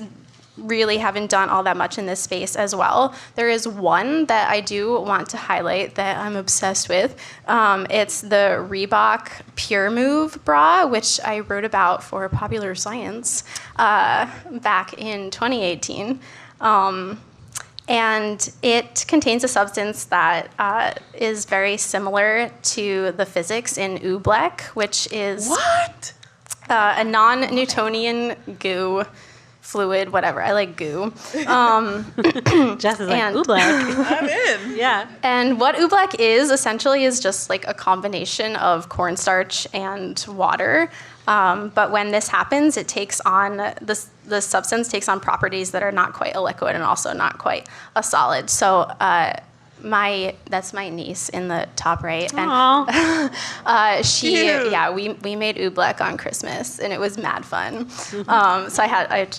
really haven't done all that much in this space as well. There is one that I do want to highlight that I'm obsessed with. It's the Reebok Pure Move bra, which I wrote about for Popular Science back in 2018. And it contains a substance that is very similar to the physics in oobleck, which is What? A non-Newtonian goo fluid, whatever. I like goo. Jess is like, And- oobleck. I'm in. Yeah. And what oobleck is essentially is just like a combination of cornstarch and water. But when this happens, it takes on the substance takes on properties that are not quite a liquid and also not quite a solid. So that's my niece in the top right, and we made oobleck on Christmas, and it was mad fun. So I had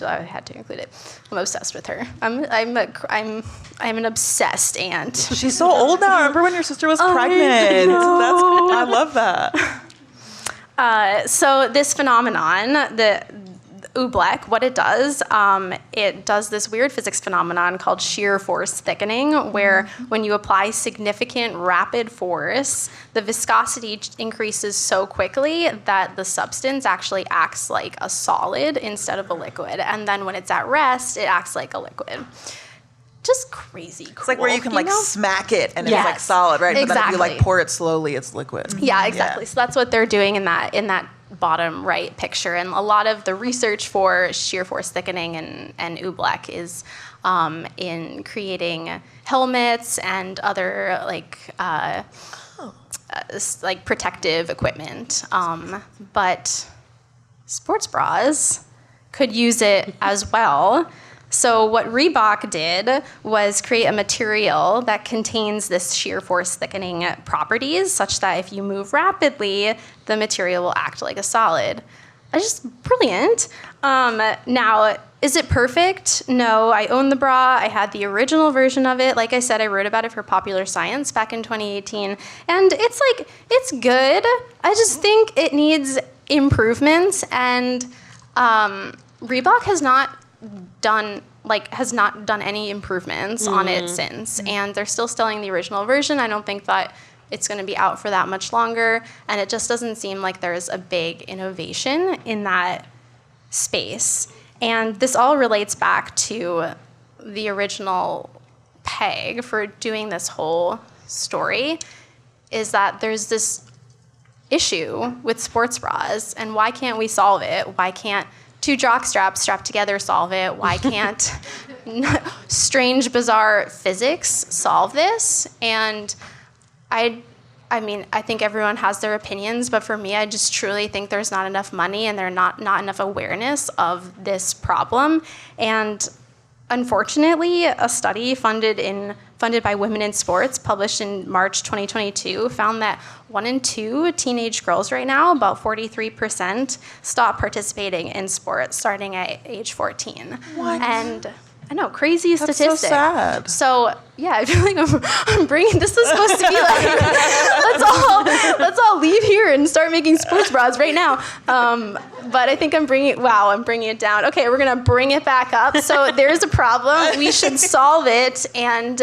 to include it. I'm obsessed with her. I'm an obsessed aunt. She's so old now. I remember when your sister was pregnant. I love that. So this phenomenon, the oobleck, what it does this weird physics phenomenon called shear force thickening, where when you apply significant rapid force, the viscosity increases so quickly that the substance actually acts like a solid instead of a liquid. And then when it's at rest, it acts like a liquid. Just crazy cool. It's like where you can like smack it and Yes. it's like solid, right? But then if you like Exactly. pour it slowly, it's liquid. Yeah, exactly. So that's what they're doing in that bottom right picture. And a lot of the research for shear force thickening and oobleck is in creating helmets and other like protective equipment. But sports bras could use it as well. So what Reebok did was create a material that contains this shear force thickening properties such that if you move rapidly, the material will act like a solid. It's just brilliant. Now, is it perfect? No, I own the bra. I had the original version of it. Like I said, I wrote about it for Popular Science back in 2018. And it's good. I just think it needs improvements. And Reebok has not done any improvements on it since, and they're still selling the original version. I don't think that it's going to be out for that much longer, and it just doesn't seem like there's a big innovation in that space. And this all relates back to the original peg for doing this whole story, is that there's this issue with sports bras, and why can't we solve it? Why can't two jock straps strapped together solve it? Why can't strange, bizarre physics solve this? And I think everyone has their opinions, but for me, I just truly think there's not enough money and there's not enough awareness of this problem. And unfortunately, a study funded by Women in Sports, published in March 2022, found that 1 in 2 teenage girls right now, about 43%, stop participating in sports starting at age 14. What? And I know, crazy That's statistic. so sad. So yeah, I feel like I'm bringing. This is supposed to be like let's all leave here and start making sports bras right now. But I think I'm bringing it down. Okay, we're gonna bring it back up. So there's a problem. We should solve it, and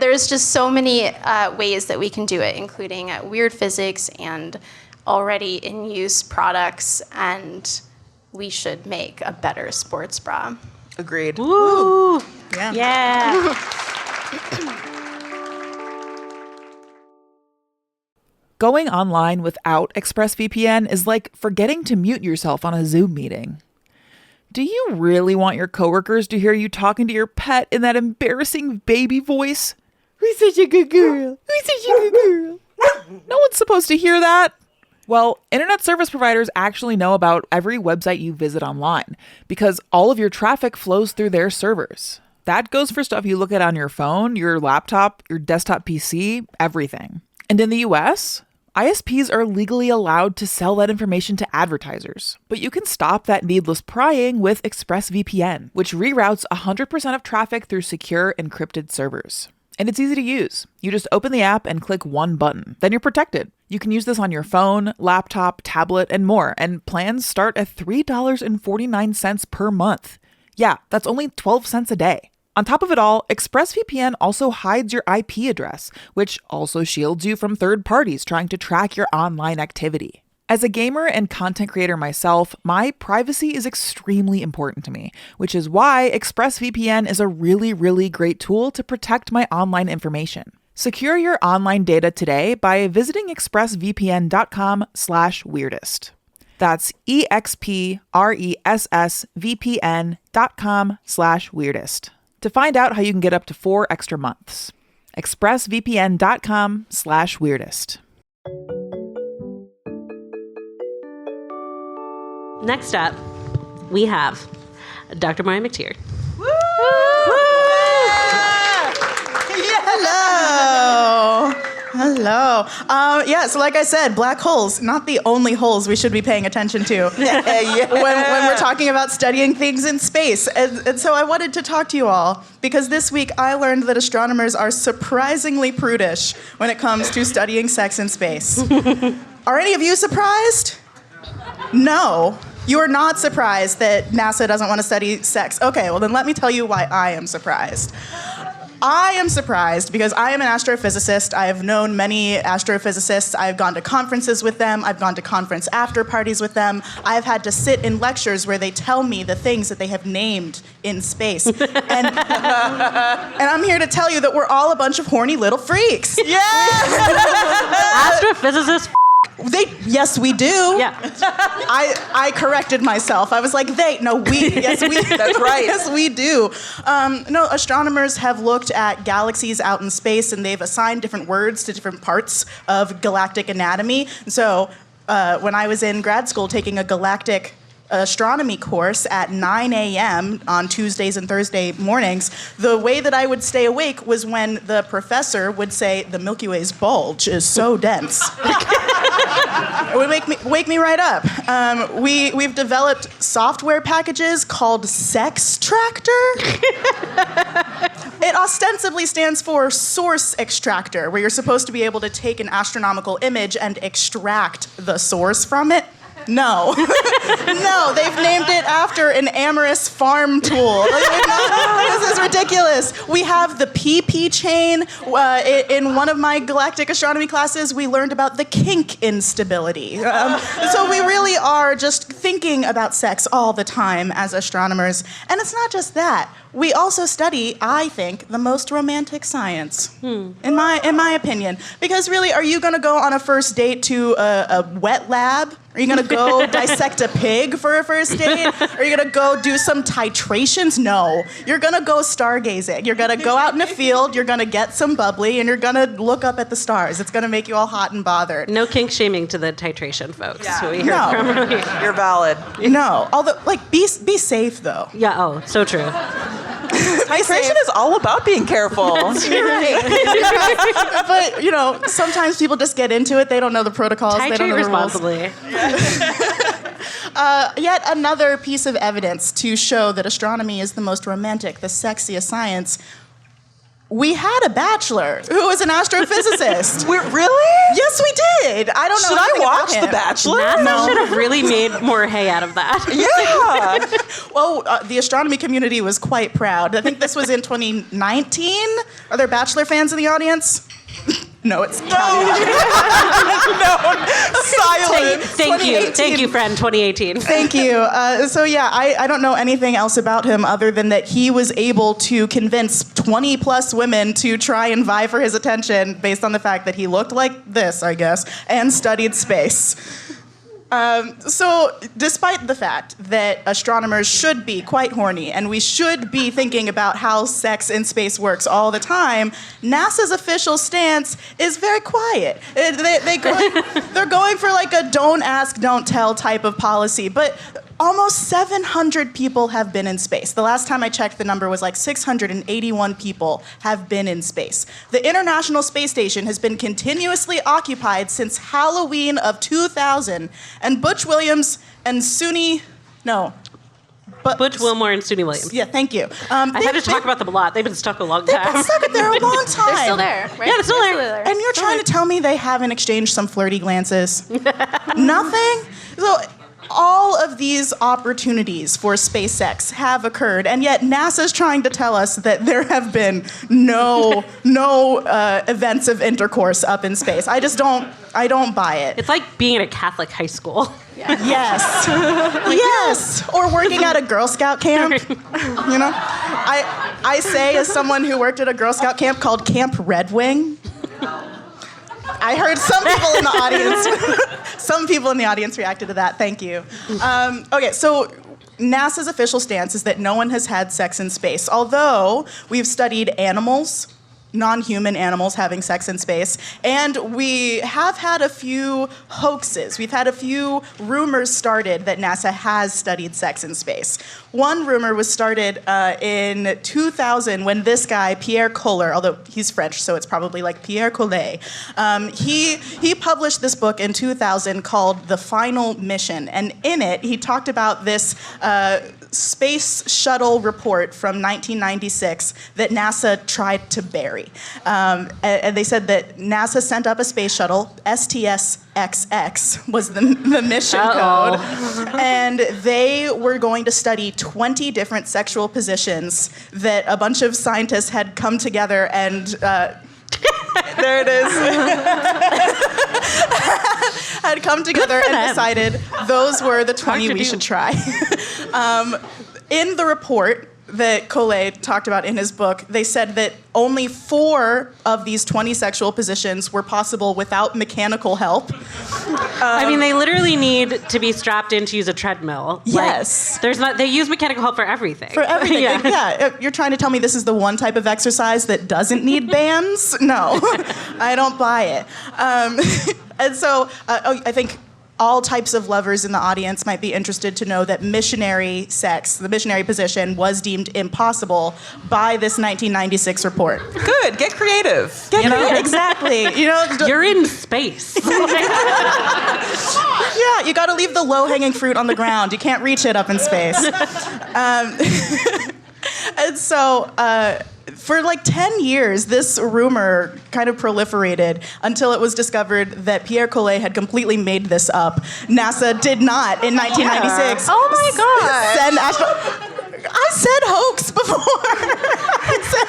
there's just so many ways that we can do it, including weird physics and already in use products, and we should make a better sports bra. Agreed. Woo! Yeah. Going online without ExpressVPN is like forgetting to mute yourself on a Zoom meeting. Do you really want your coworkers to hear you talking to your pet in that embarrassing baby voice? Who's such a good girl? Who's such a good girl? No one's supposed to hear that. Well, internet service providers actually know about every website you visit online because all of your traffic flows through their servers. That goes for stuff you look at on your phone, your laptop, your desktop PC, everything. And in the US, ISPs are legally allowed to sell that information to advertisers. But you can stop that needless prying with ExpressVPN, which reroutes 100% of traffic through secure encrypted servers. And it's easy to use. You just open the app and click one button. Then you're protected. You can use this on your phone, laptop, tablet, and more. And plans start at $3.49 per month. Yeah, that's only 12 cents a day. On top of it all, ExpressVPN also hides your IP address, which also shields you from third parties trying to track your online activity. As a gamer and content creator myself, my privacy is extremely important to me, which is why ExpressVPN is a really, really great tool to protect my online information. Secure your online data today by visiting expressvpn.com/weirdest. That's expressvpn.com/weirdest. To find out how you can get up to 4 extra months. expressvpn.com/weirdest. Next up, we have Dr. Moiya McTier. Hello. So like I said, black holes, not the only holes we should be paying attention to when we're talking about studying things in space. And so I wanted to talk to you all because this week I learned that astronomers are surprisingly prudish when it comes to studying sex in space. Are any of you surprised? No. You are not surprised that NASA doesn't want to study sex. Okay, well then let me tell you why I am surprised. I am surprised because I am an astrophysicist. I have known many astrophysicists. I've gone to conferences with them. I've gone to conference after parties with them. I've had to sit in lectures where they tell me the things that they have named in space. And I'm here to tell you that we're all a bunch of horny little freaks. Astrophysicists. Yes, we do. Yeah. I corrected myself. I was like, we. Yes, we. That's right. Yes, we do. No, astronomers have looked at galaxies out in space, and they've assigned different words to different parts of galactic anatomy. So when I was in grad school taking a galactic astronomy course at 9 a.m. on Tuesdays and Thursday mornings, the way that I would stay awake was when the professor would say, the Milky Way's bulge is so dense. It would wake me right up. We've developed software packages called Sex Tractor. It ostensibly stands for Source Extractor, where you're supposed to be able to take an astronomical image and extract the source from it. No. No, they've named it after an amorous farm tool. This is ridiculous. We have the PP chain. In one of my galactic astronomy classes, we learned about the kink instability. So we really are just thinking about sex all the time as astronomers. And it's not just that. We also study, I think, the most romantic science, in my opinion. Because really, are you going to go on a first date to a wet lab? Are you going to go dissect a pig for a first date? Are you going to go do some titrations? No. You're going to go stargazing. You're going to go out in a field, you're going to get some bubbly, and you're going to look up at the stars. It's going to make you all hot and bothered. No kink shaming to the titration folks. Yeah. Who we hear from. You're valid. No. Although, be safe, though. Yeah, oh, so true. Titration is all about being careful. You're right. But, sometimes people just get into it. They don't know the protocols. They don't Titrate know the rules. responsibly. Yet another piece of evidence to show that astronomy is the most romantic, the sexiest science. We had a bachelor who was an astrophysicist. Really? Yes, we did. I don't know. Should I anything about watch him. The Bachelor? NASA should have really made more hay out of that. Yeah. Well, the astronomy community was quite proud. I think this was in 2019. Are there Bachelor fans in the audience? No, it's No. Silence. Thank you, friend. 2018. Thank you. So yeah, I don't know anything else about him other than that he was able to convince 20 plus women to try and vie for his attention based on the fact that he looked like this, I guess, and studied space. So despite the fact that astronomers should be quite horny and we should be thinking about how sex in space works all the time, NASA's official stance is very quiet. They're going for like a don't ask, don't tell type of policy, but almost 700 people have been in space. The last time I checked, the number was like 681 people have been in space. The International Space Station has been continuously occupied since Halloween of 2000, and Butch Williams and Butch Wilmore and Suni Williams. Yeah, thank you. I had to talk about them a lot. They've been stuck a long They've time. been stuck there a long time. They're still there, right? Yeah, they're still there. And you're trying to tell me they haven't exchanged some flirty glances? Nothing? So all of these opportunities for space sex have occurred, and yet NASA's trying to tell us that there have been no events of intercourse up in space. I don't buy it. It's like being in a Catholic high school. Yes. Yes. Or working at a Girl Scout camp. You know? I say as someone who worked at a Girl Scout camp called Camp Red Wing. I heard some people in the audience reacted to that. Thank you. Okay, so NASA's official stance is that no one has had sex in space, although we've studied animals, non-human animals having sex in space, and we have had a few hoaxes. We've had a few rumors started that NASA has studied sex in space. One rumor was started in 2000 when this guy, Pierre Collier, although he's French, so it's probably like Pierre Collier, he published this book in 2000 called The Final Mission, and in it he talked about this space shuttle report from 1996 that NASA tried to bury. And they said that NASA sent up a space shuttle, STS-XX was the mission code, and they were going to study 20 different sexual positions that a bunch of scientists had come together and there it is. Had come together and decided those were the 20 we should try. In the report that Collet talked about in his book, they said that only 4 of these 20 sexual positions were possible without mechanical help. I mean, they literally need to be strapped in to use a treadmill. Yes. Like, they use mechanical help for everything. For everything. Yeah. You're trying to tell me this is the one type of exercise that doesn't need bands? No, I don't buy it. And so I think all types of lovers in the audience might be interested to know that missionary sex, the missionary position, was deemed impossible by this 1996 report. Good. Get creative. Exactly. You're in space. Yeah, you got to leave the low-hanging fruit on the ground. You can't reach it up in space. And so for like 10 years, this rumor kind of proliferated until it was discovered that Pierre Collet had completely made this up. NASA did not, in 1996, Oh my God. send I said hoax before.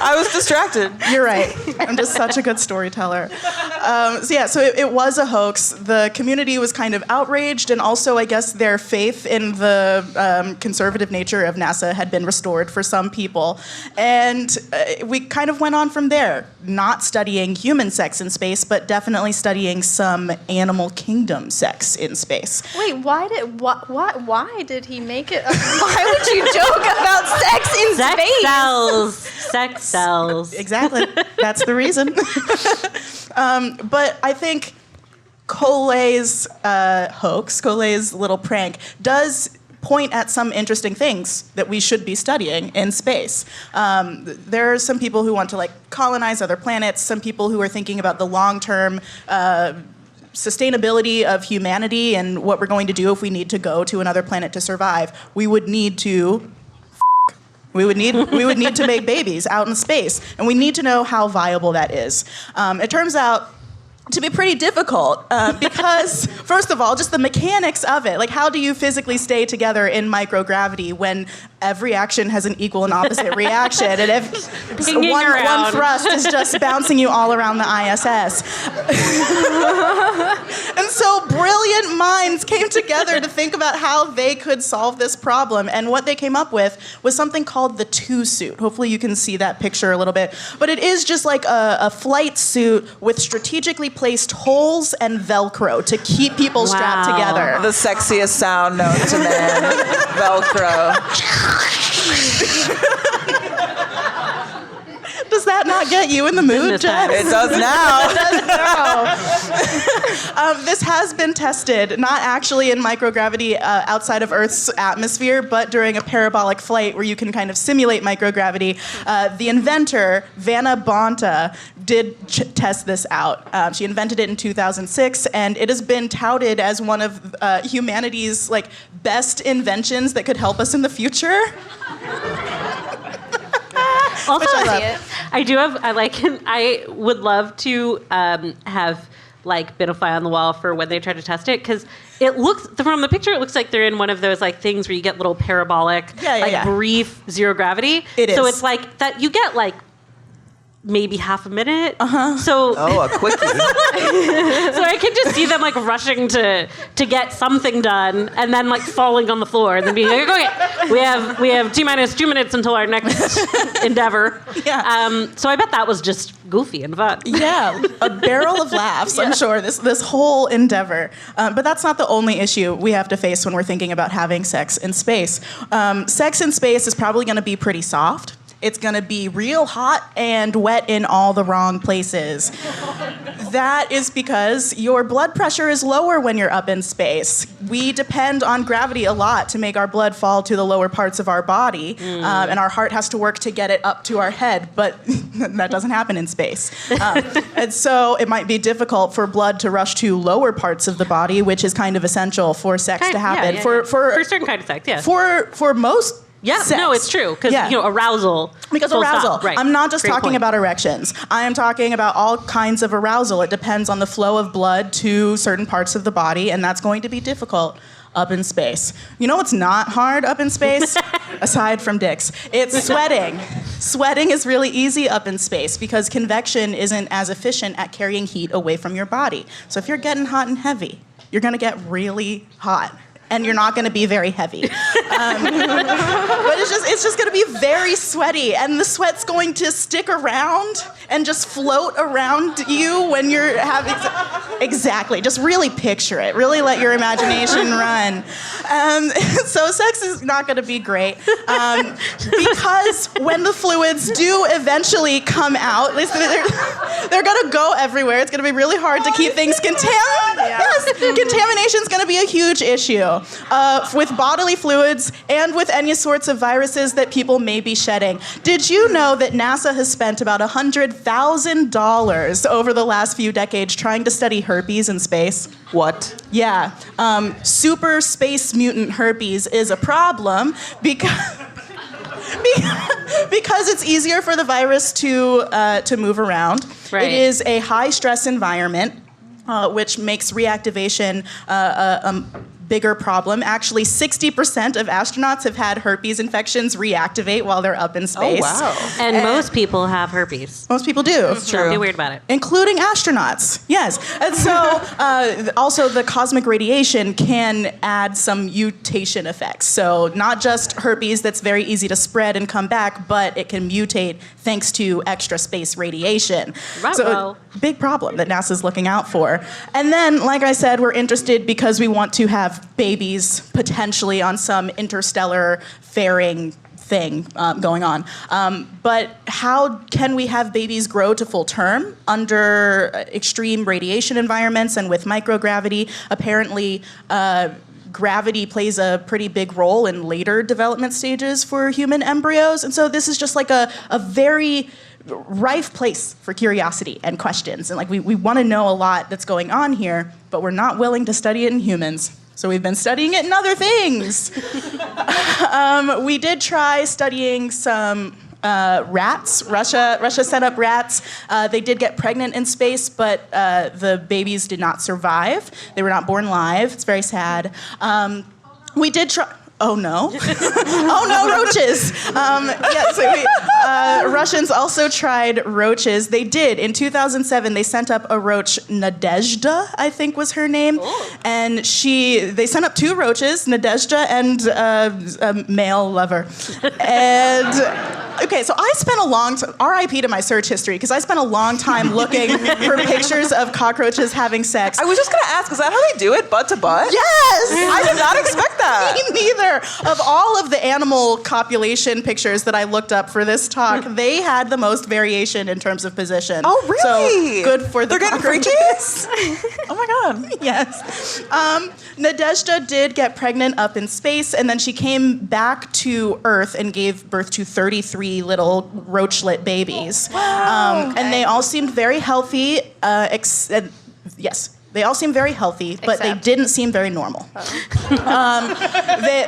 I was distracted. You're right. I'm just such a good storyteller. So it was a hoax. The community was kind of outraged, and also, I guess, their faith in the conservative nature of NASA had been restored for some people. And we kind of went on from there, not studying human sex in space, but definitely studying some animal kingdom sex in space. Wait, why did he make it? Why would you joke about sex in space? Sex sells. Exactly. That's the reason. But I think Collet's hoax, Collet's little prank, does point at some interesting things that we should be studying in space. There are some people who want to colonize other planets, some people who are thinking about the long-term sustainability of humanity and what we're going to do if we need to go to another planet to survive, we would need to we would need to make babies out in space, and we need to know how viable that is. It turns out to be pretty difficult because, first of all, just the mechanics of it. Like, how do you physically stay together in microgravity when every action has an equal and opposite reaction, and if one thrust is just bouncing you all around the ISS? And so brilliant minds came together to think about how they could solve this problem, and what they came up with was something called the two-suit. Hopefully you can see that picture a little bit, but it is just like a flight suit with strategically placed holes and Velcro to keep people strapped together. The sexiest sound known to man. Velcro. Does that not get you in the mood, Jess? It does now. This has been tested, not actually in microgravity outside of Earth's atmosphere, but during a parabolic flight where you can kind of simulate microgravity. The inventor, Vanna Bonta, did test this out. She invented it in 2006, and it has been touted as one of humanity's best inventions that could help us in the future. Also, I I would love to have been a fly on the wall for when they try to test it, because it looks, from the picture, it looks like they're in one of those things where you get little parabolic, brief zero gravity. It is. So it's that you get maybe half a minute. So a quickie. so I can just see them rushing to get something done, and then falling on the floor, and then being okay, we have T-2 minutes until our next endeavor. Yeah. So I bet that was just goofy and fun. Yeah, a barrel of laughs, I'm sure, this whole endeavor. But that's not the only issue we have to face when we're thinking about having sex in space. Sex in space is probably going to be pretty soft. It's going to be real hot and wet in all the wrong places. That is because your blood pressure is lower when you're up in space. We depend on gravity a lot to make our blood fall to the lower parts of our body, and our heart has to work to get it up to our head, but that doesn't happen in space. And so it might be difficult for blood to rush to lower parts of the body, which is kind of essential for sex to happen. For a certain kind of sex, yeah. For most sex. No, it's true, because arousal. Because arousal. Right. I'm not just Great talking point. about erections. I am talking about all kinds of arousal. It depends on the flow of blood to certain parts of the body, and that's going to be difficult up in space. You know what's not hard up in space? Aside from dicks. It's sweating. Sweating is really easy up in space because convection isn't as efficient at carrying heat away from your body. So if you're getting hot and heavy, you're going to get really hot. And you're not going to be very heavy. But it's just going to be very sweaty, and the sweat's going to stick around and just float around you when you're having... Exactly. Just really picture it. Really let your imagination run. So sex is not going to be great because when the fluids do eventually come out, they're going to go everywhere. It's going to be really hard to keep things contaminated. Yes, contamination is going to be a huge issue. With bodily fluids and with any sorts of viruses that people may be shedding. Did you know that NASA has spent about $100,000 over the last few decades trying to study herpes in space? What? Yeah. Super space mutant herpes is a problem because it's easier for the virus to move around. Right. It is a high-stress environment, which makes reactivation bigger problem. Actually, 60% of astronauts have had herpes infections reactivate while they're up in space. Oh, wow. And most people have herpes. Most people do. Don't be weird about it. Including astronauts, yes. And so also the cosmic radiation can add some mutation effects. So not just herpes that's very easy to spread and come back, but it can mutate thanks to extra space radiation. Right, So big problem that NASA's looking out for. And then, like I said, we're interested because we want to have babies potentially on some interstellar faring thing going on. But how can we have babies grow to full term under extreme radiation environments and with microgravity? Apparently, gravity plays a pretty big role in later development stages for human embryos. And so this is just a very rife place for curiosity and questions. And we want to know a lot that's going on here, but we're not willing to study it in humans. So we've been studying it in other things. We did try studying some rats. Russia sent up rats. They did get pregnant in space, but the babies did not survive. They were not born live. It's very sad. We did try... Oh no. Oh no, roaches. Russians also tried roaches. They did. In 2007, they sent up a roach, Nadezhda, I think was her name. Ooh. And they sent up 2 roaches, Nadezhda and a male lover. And, okay, so I spent a long time, RIP to my search history, because I spent a long time looking for pictures of cockroaches having sex. I was just going to ask, is that how they do it, butt to butt? Yes! I did not expect that. Me neither. Of all of the animal copulation pictures that I looked up for this talk, they had the most variation in terms of position. Oh, really? So good for the They're getting cockroaches. Oh my God. Yes. Nadezhda did get pregnant up in space, and then she came back to Earth and gave birth to 33 little roachlet babies. Wow. And they all seemed very healthy. Yes. They all seemed very healthy, but they didn't seem very normal.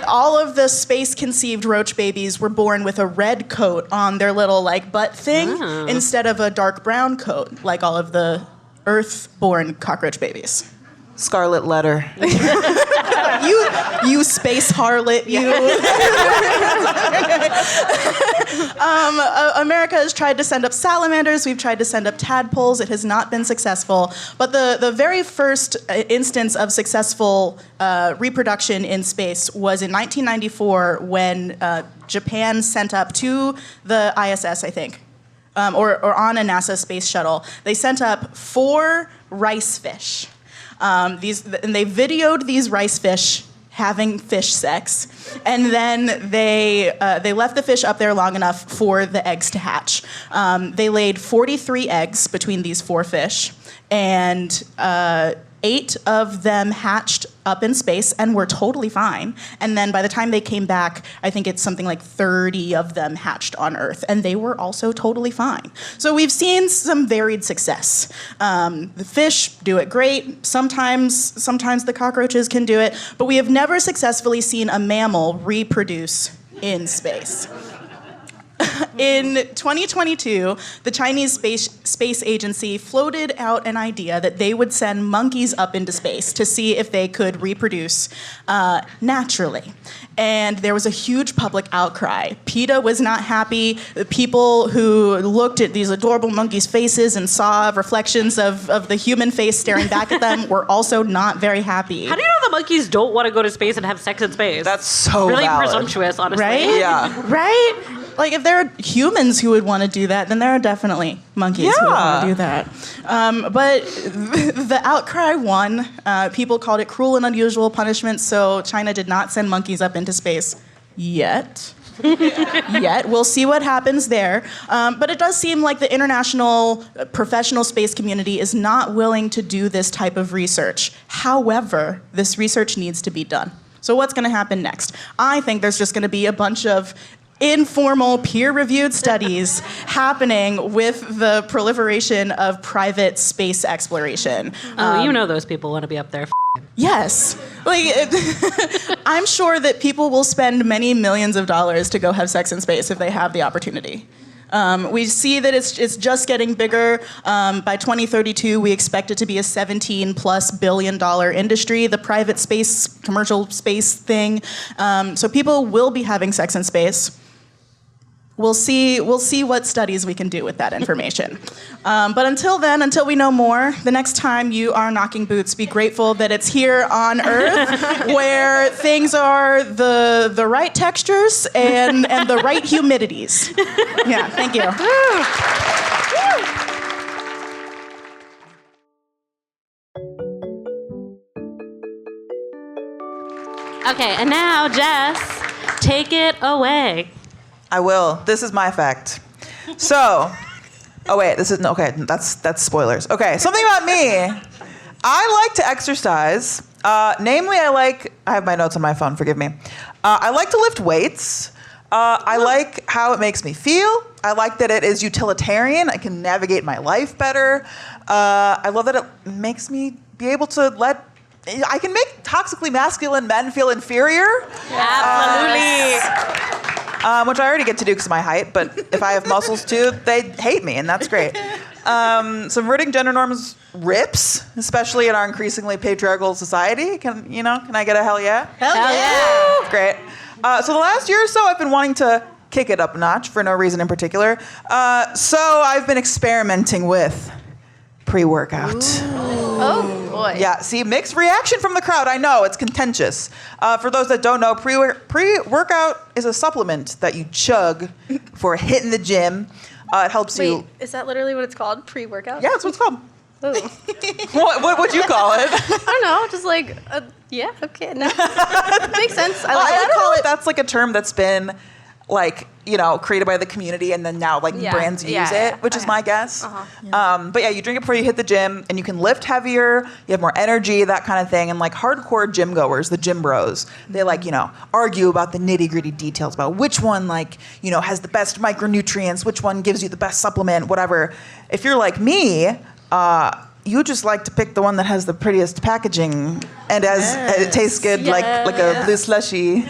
All of the space-conceived roach babies were born with a red coat on their little butt thing instead of a dark brown coat, like all of the Earth-born cockroach babies. Scarlet letter. You space harlot, you. America has tried to send up salamanders. We've tried to send up tadpoles. It has not been successful. But the very first instance of successful reproduction in space was in 1994 when Japan sent up to the ISS, I think, or on a NASA space shuttle. They sent up 4 rice fish. And they videoed these rice fish having fish sex, and then they left the fish up there long enough for the eggs to hatch. They laid 43 eggs between these 4 fish, and 8 of them hatched up in space and were totally fine. And then by the time they came back, I think it's something like 30 of them hatched on Earth, and they were also totally fine. So we've seen some varied success. The fish do it great. Sometimes the cockroaches can do it, but we have never successfully seen a mammal reproduce in space. In 2022, the Chinese space agency floated out an idea that they would send monkeys up into space to see if they could reproduce naturally. And there was a huge public outcry. PETA was not happy. The people who looked at these adorable monkeys' faces and saw reflections of the human face staring back at them were also not very happy. How do you know the monkeys don't want to go to space and have sex in space? That's so really valid. presumptuous, honestly. Right? Yeah. Right? Like, if there are humans who would want to do that, then there are definitely monkeys who would want to do that. But the outcry won. People called it cruel and unusual punishment, so China did not send monkeys up into space yet. We'll see what happens there. But it does seem like the international professional space community is not willing to do this type of research. However, this research needs to be done. So what's going to happen next? I think there's just going to be a bunch of informal, peer-reviewed studies happening with the proliferation of private space exploration. You know those people want to be up there. Yes. I'm sure that people will spend many millions of dollars to go have sex in space if they have the opportunity. We see that it's just getting bigger. By 2032, we expect it to be a $17+ billion industry, the private space, commercial space thing. So people will be having sex in space. We'll see what studies we can do with that information. But until then, until we know more, the next time you are knocking boots, be grateful that it's here on Earth where things are the right textures and the right humidities. Yeah, thank you. Okay, and now, Jess, take it away. I will. This is my fact. So, that's spoilers. Okay, something about me. I like to exercise. Namely, I have my notes on my phone, forgive me. I like to lift weights. I like how it makes me feel. I like that it is utilitarian. I can navigate my life better. I love that it makes me be able to I can make toxically masculine men feel inferior. Absolutely. Which I already get to do because of my height, but if I have muscles too, they hate me, and that's great. Subverting gender norms rips, especially in our increasingly patriarchal society. Can I get a hell yeah? Hell yeah. Great. So the last year or so, I've been wanting to kick it up a notch for no reason in particular. So I've been experimenting with pre-workout. Oh boy. Yeah, see, mixed reaction from the crowd. I know, it's contentious. For those that don't know, pre-workout is a supplement that you chug for hitting the gym. It helps you... Wait, is that literally what it's called? Pre-workout? Yeah, that's what it's called. Ooh. What would you call it? I don't know, just like, yeah, okay, no. Makes sense. I I like don't know if that's like a term that's been created by the community and then now brands use it, which is my guess. But yeah, you drink it before you hit the gym and you can lift heavier, you have more energy, that kind of thing. And hardcore gym goers, the gym bros, they argue about the nitty gritty details about which one has the best micronutrients, which one gives you the best supplement, whatever. If you're like me, you just like to pick the one that has the prettiest packaging and it tastes good like a blue slushy,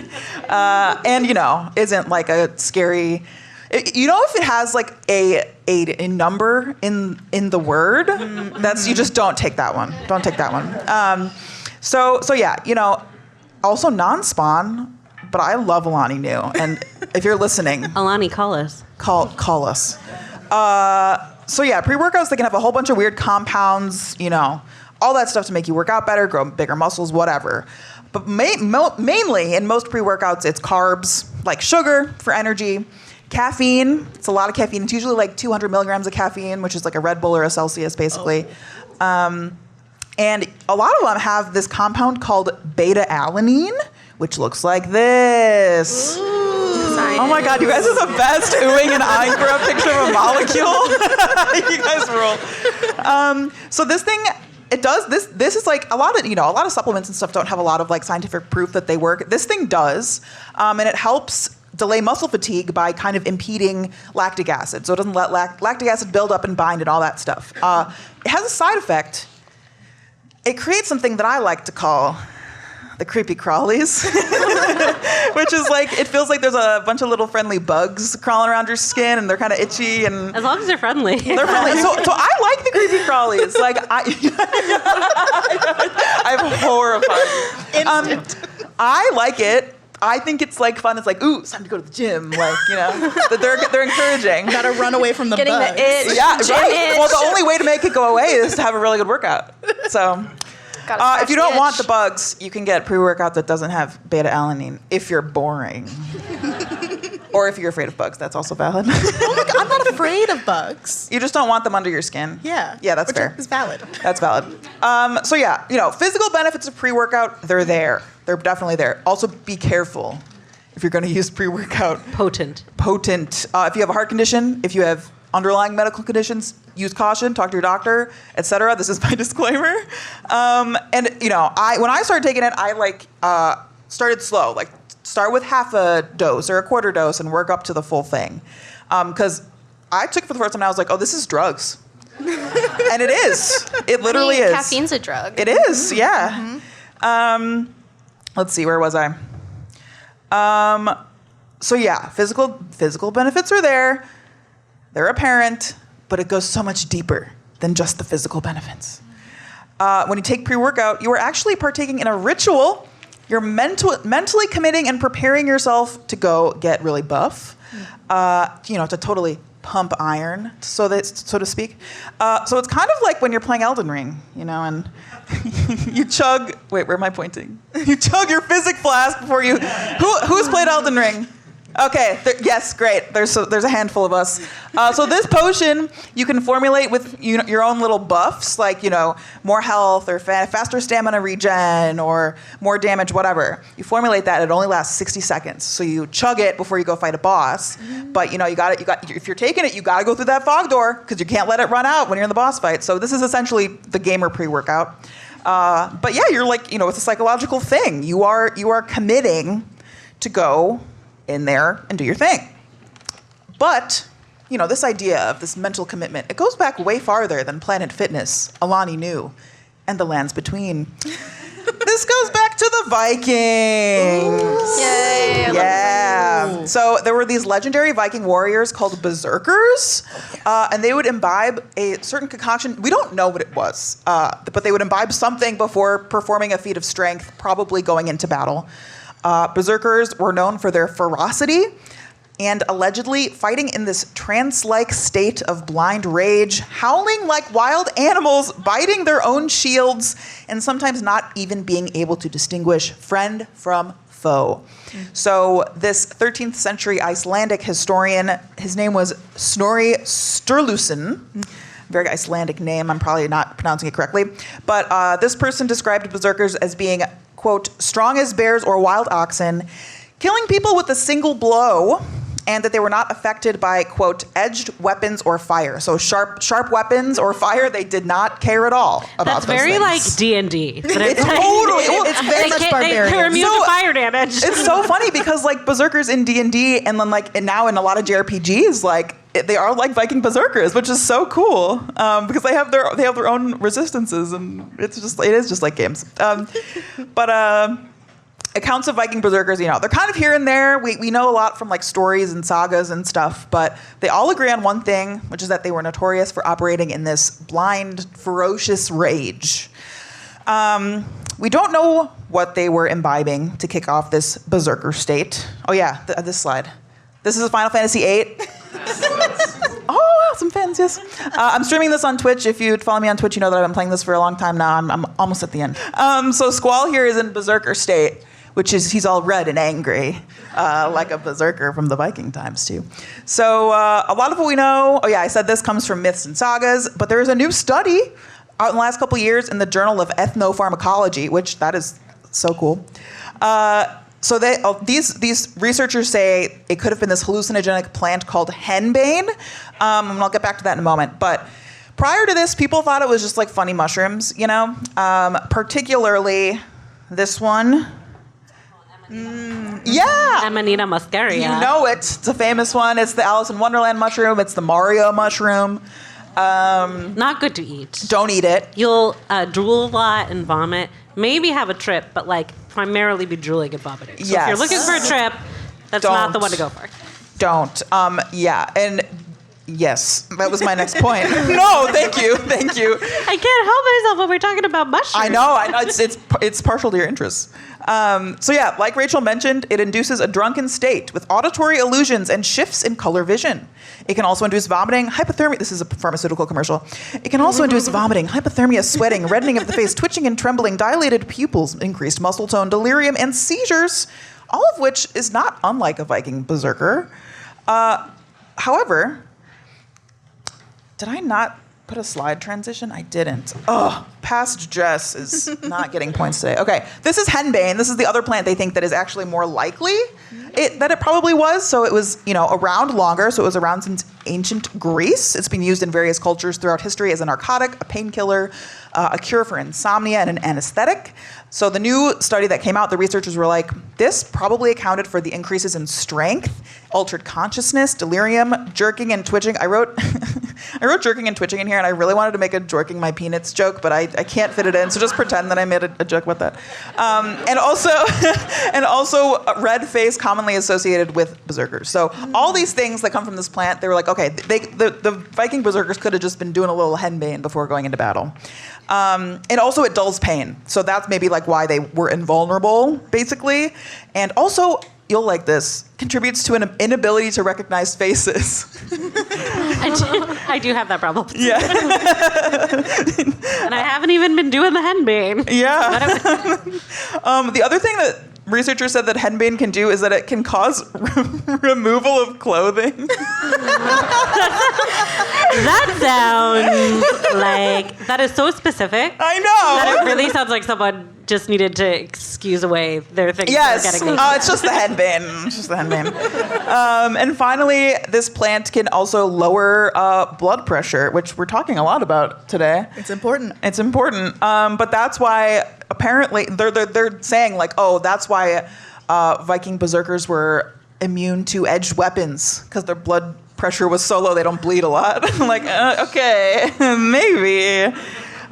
and isn't like a scary. If it has a number in the word, that's you just don't take that one. Don't take that one. So yeah, also non-spawn, but I love Alani Nu, and if you're listening, Alani, call us. Call us. So yeah, pre-workouts, they can have a whole bunch of weird compounds, all that stuff to make you work out better, grow bigger muscles, whatever. But mainly in most pre-workouts, it's carbs, like sugar for energy, caffeine. It's a lot of caffeine. It's usually 200 milligrams of caffeine, which is like a Red Bull or a Celsius, basically. And a lot of them have this compound called beta-alanine, which looks like this. Oh my God, you guys are the best oohing and eyeing for a picture of a molecule. You guys rule. So this thing, it does, this is a lot of supplements and stuff don't have a lot of scientific proof that they work. This thing does, and it helps delay muscle fatigue by kind of impeding lactic acid. So it doesn't let lactic acid build up and bind and all that stuff. It has a side effect. It creates something that I like to call the creepy crawlies, which is it feels like there's a bunch of little friendly bugs crawling around your skin and they're kind of itchy and As long as they're friendly. they're friendly. So I like the creepy crawlies. I'm horrified. I like it. I think it's fun. It's ooh, it's time to go to the gym. They're encouraging. Gotta run away from the Getting bugs. the itch. Yeah, Gym right. itch. Well, the only way to make it go away is to have a really good workout. So. If you don't want the bugs, you can get pre-workout that doesn't have beta-alanine if you're boring. Or if you're afraid of bugs, that's also valid. Oh my God, I'm not afraid of bugs. You just don't want them under your skin. Yeah. Yeah, that's which fair. is valid. That's valid. So yeah, physical benefits of pre-workout, they're there. They're definitely there. Also, be careful if you're going to use pre-workout. Potent. If you have a heart condition, if you have underlying medical conditions, use caution, talk to your doctor, etc. This is my disclaimer. And when I started taking it, I started slow. Start with half a dose or a quarter dose and work up to the full thing. Because I took it for the first time and I was like, oh, this is drugs. And it is. It literally is. Caffeine's a drug. It is, yeah. Mm-hmm. Let's see, where was I? So yeah, physical benefits are there. They're apparent, but it goes so much deeper than just the physical benefits. When you take pre-workout, you are actually partaking in a ritual. You're mentally committing and preparing yourself to go get really buff, to totally pump iron, so to speak. So it's kind of like when you're playing Elden Ring, and you chug. Wait, where am I pointing? You chug your physic flask before you. Who's played Elden Ring? Okay, yes, great. There's a handful of us. So this potion you can formulate with your own little buffs, more health or faster stamina regen or more damage, whatever. You formulate that, it only lasts 60 seconds. So you chug it before you go fight a boss. But you got if you're taking it, you got to go through that fog door because you can't let it run out when you're in the boss fight. So this is essentially the gamer pre-workout. But yeah, you're it's a psychological thing. You are committing to go in there and do your thing. But, this idea of this mental commitment, it goes back way farther than Planet Fitness, Alani Nu, and the lands between. This goes back to the Vikings. Yay. Yeah. So there were these legendary Viking warriors called berserkers, and they would imbibe a certain concoction. We don't know what it was, but they would imbibe something before performing a feat of strength, probably going into battle. Berserkers were known for their ferocity and allegedly fighting in this trance-like state of blind rage, howling like wild animals, biting their own shields, and sometimes not even being able to distinguish friend from foe. So this 13th century Icelandic historian, his name was Snorri Sturluson, very Icelandic name, I'm probably not pronouncing it correctly, but this person described berserkers as being, quote, strong as bears or wild oxen, killing people with a single blow, and that they were not affected by, quote, edged weapons or fire. So sharp weapons or fire, they did not care at all about That's those very things. like D&D. It's totally, it's very much barbarian. They're immune So, to fire damage. It's so funny because like berserkers in D&D and then like and now in a lot of JRPGs, like they are like Viking berserkers, which is so cool because they have their own resistances, and it is just like games. Accounts of Viking berserkers, they're kind of here and there. We know a lot from like stories and sagas and stuff, but they all agree on one thing, which is that they were notorious for operating in this blind, ferocious rage. We don't know what they were imbibing to kick off this berserker state. Oh yeah, this slide. This is Final Fantasy VIII. Oh, wow, some fans, yes. I'm streaming this on Twitch. If you'd follow me on Twitch, you know that I've been playing this for a long time now. I'm almost at the end. So Squall here is in berserker state, which is he's all red and angry, like a berserker from the Viking times too. So a lot of what we know, I said this comes from myths and sagas, but there is a new study out in the last couple of years in the Journal of Ethnopharmacology, which that is so cool. So these researchers say it could have been this hallucinogenic plant called henbane, and I'll get back to that in a moment. But prior to this, people thought it was just like funny mushrooms, particularly this one. Yeah. Amanita muscaria. You know it. It's a famous one. It's the Alice in Wonderland mushroom. It's the Mario mushroom. Not good to eat. Don't eat it. You'll drool a lot and vomit. Maybe have a trip, but like primarily be drooling and vomiting. So if you're looking for a trip, that's not the one to go for. Don't. And yes, that was my next point. No, thank you. I can't help myself when we're talking about mushrooms. I know. It's partial to your interests. Like Rachel mentioned, it induces a drunken state with auditory illusions and shifts in color vision. It can also induce vomiting, hypothermia. This is a pharmaceutical commercial. It can also induce vomiting, hypothermia, sweating, reddening of the face, twitching and trembling, dilated pupils, increased muscle tone, delirium, and seizures, all of which is not unlike a Viking berserker. However, did I not put a slide transition? I didn't. Past Jess is not getting points today. Okay, this is henbane. This is the other plant they think that is actually more likely that it probably was. So it was, around longer. So it was around since ancient Greece. It's been used in various cultures throughout history as a narcotic, a painkiller, a cure for insomnia, and an anesthetic. So the new study that came out, the researchers were like, this probably accounted for the increases in strength, altered consciousness, delirium, jerking and twitching. I wrote jerking and twitching in here, and I really wanted to make a jerking my peanuts joke, but I can't fit it in, so just pretend that I made a joke about that. And also red face commonly associated with berserkers. So all these things that come from this plant, they were like, okay, the Viking berserkers could have just been doing a little henbane before going into battle. And also it dulls pain. So that's maybe like why they were invulnerable, basically. And also, you'll like this, contributes to an inability to recognize faces. I do have that problem. Yeah. And I haven't even been doing the henbane. Yeah. The other thing that researchers said that henbane can do is that it can cause removal of clothing. That sounds like, that is so specific. I know. That it really sounds like someone just needed to excuse away their things. Yes, getting naked. it's just the henbane. And finally, this plant can also lower blood pressure, which we're talking a lot about today. It's important. But that's why apparently they're saying like, that's why Viking berserkers were immune to edged weapons because their blood pressure was so low they don't bleed a lot. I'm like, okay, maybe.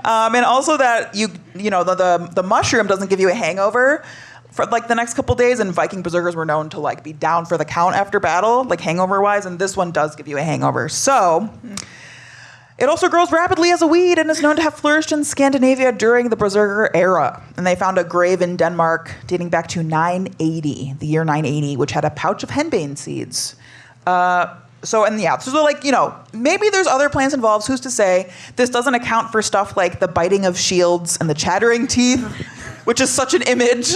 And also that the mushroom doesn't give you a hangover for like the next couple days. And Viking Berserkers were known to like be down for the count after battle, like hangover wise. And this one does give you a hangover. So it also grows rapidly as a weed and is known to have flourished in Scandinavia during the Berserker era. And they found a grave in Denmark dating back to 980, the year 980, which had a pouch of henbane seeds. So like, maybe there's other plants involved. Who's to say? This doesn't account for stuff like the biting of shields and the chattering teeth, which is such an image.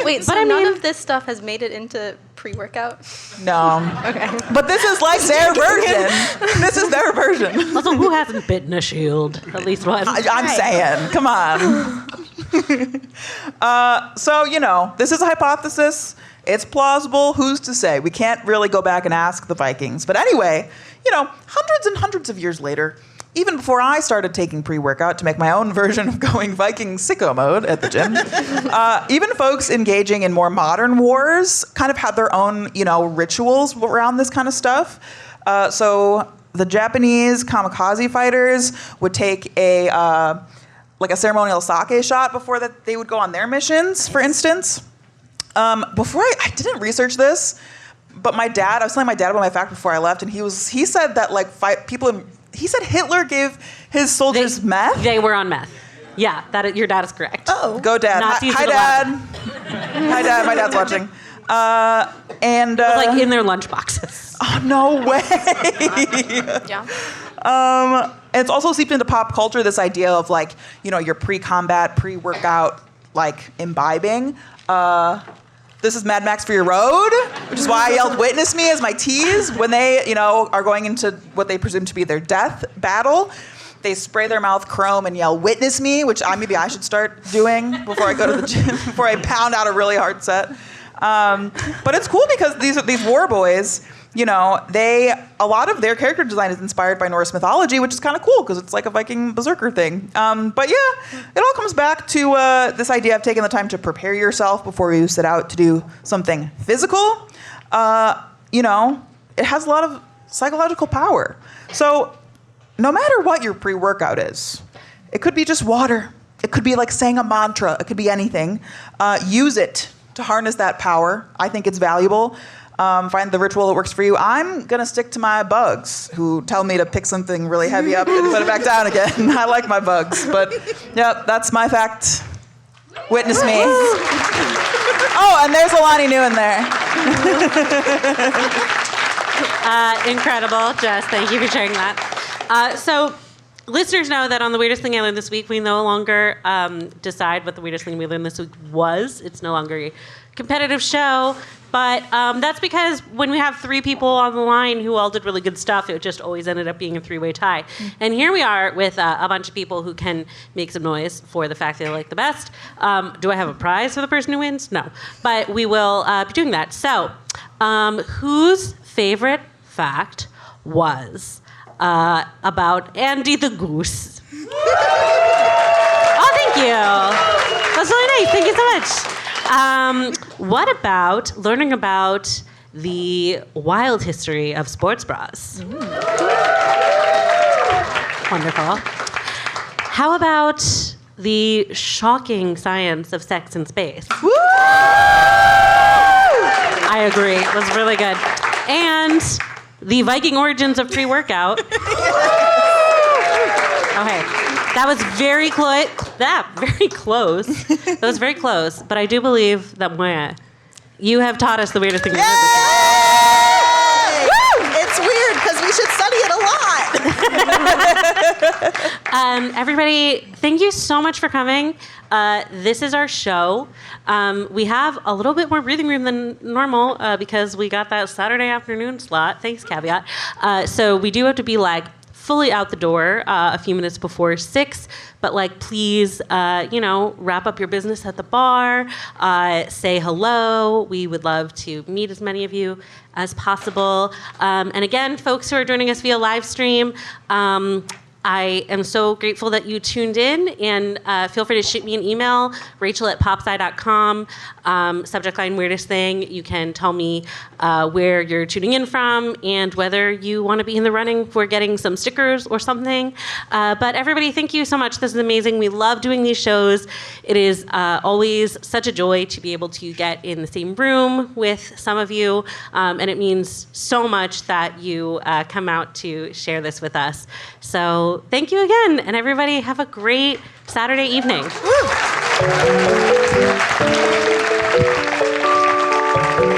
Wait, so none of this stuff has made it into pre-workout? No. Okay. But this is like their version. This is their version. Also, who hasn't bitten a shield? At least one. I'm saying, come on. This is a hypothesis. It's plausible. Who's to say? We can't really go back and ask the Vikings. But anyway, hundreds and hundreds of years later, even before I started taking pre-workout to make my own version of going Viking Sicko mode at the gym, even folks engaging in more modern wars kind of had their own, rituals around this kind of stuff. So the Japanese kamikaze fighters would take a ceremonial sake shot before that they would go on their missions, for instance. Before I didn't research this, but I was telling my dad about my fact before I left, and he said that he said Hitler gave his soldiers meth. They were on meth. Yeah, your dad is correct. Oh, go Dad. Hi Dad. Hi Dad. My dad's watching. And like in their lunch boxes. Oh no way. Yeah. And it's also seeped into pop culture, this idea of like, your pre-combat, pre-workout, like imbibing. This is Mad Max for your road, which is why I yelled "Witness me" as my tease when they, are going into what they presume to be their death battle. They spray their mouth chrome and yell "Witness me," which maybe I should start doing before I go to the gym, before I pound out a really hard set. But it's cool because these war boys, a lot of their character design is inspired by Norse mythology, which is kind of cool because it's like a Viking Berserker thing. But yeah, it all comes back to this idea of taking the time to prepare yourself before you set out to do something physical. It has a lot of psychological power. So no matter what your pre-workout is, it could be just water. It could be like saying a mantra. It could be anything. Use it to harness that power. I think it's valuable. Find the ritual that works for you. I'm going to stick to my bugs, who tell me to pick something really heavy up and put it back down again. I like my bugs. But, yep, that's my fact. Witness me. Oh, and there's Alani New in there. Incredible, Jess. Thank you for sharing that. So listeners know that on The Weirdest Thing I Learned This Week, we no longer decide what the weirdest thing we learned this week was. It's no longer a competitive show. But that's because when we have three people on the line who all did really good stuff, it just always ended up being a three-way tie. And here we are with a bunch of people who can make some noise for the fact they like the best. Do I have a prize for the person who wins? No. But we will be doing that. So whose favorite fact was about Andy the Goose? Oh, thank you. That's really nice. Thank you so much. What about learning about the wild history of sports bras? Wonderful. How about the shocking science of sex in space? Woo! I agree. It was really good. And the Viking origins of pre-workout. Okay. That was very close. Very close. That was very close. But I do believe that Moiya, you have taught us the weirdest thing. Yay! It's weird because we should study it a lot. Everybody, thank you so much for coming. This is our show. We have a little bit more breathing room than normal because we got that Saturday afternoon slot. Thanks, Caveat. So we do have to be fully out the door a few minutes before 6, but please, wrap up your business at the bar, say hello. We would love to meet as many of you as possible. And again, folks who are joining us via live stream, I am so grateful that you tuned in, and feel free to shoot me an email, rachel@popsci.com, subject line weirdest thing. You can tell me where you're tuning in from and whether you want to be in the running for getting some stickers or something. But everybody, thank you so much. This is amazing. We love doing these shows. It is always such a joy to be able to get in the same room with some of you, and it means so much that you come out to share this with us. So thank you again, and everybody have a great Saturday evening. The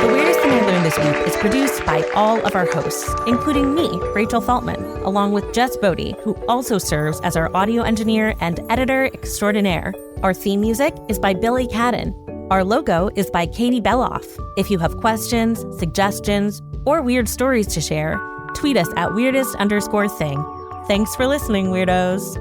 Weirdest Thing I Learned This Week is produced by all of our hosts, including me, Rachel Feltman, along with Jess Bodie, who also serves as our audio engineer and editor extraordinaire. Our theme music is by Billy Cadden. Our logo is by Katie Beloff. If you have questions, suggestions, or weird stories to share, tweet us at weirdest_thing. Thanks for listening, weirdos.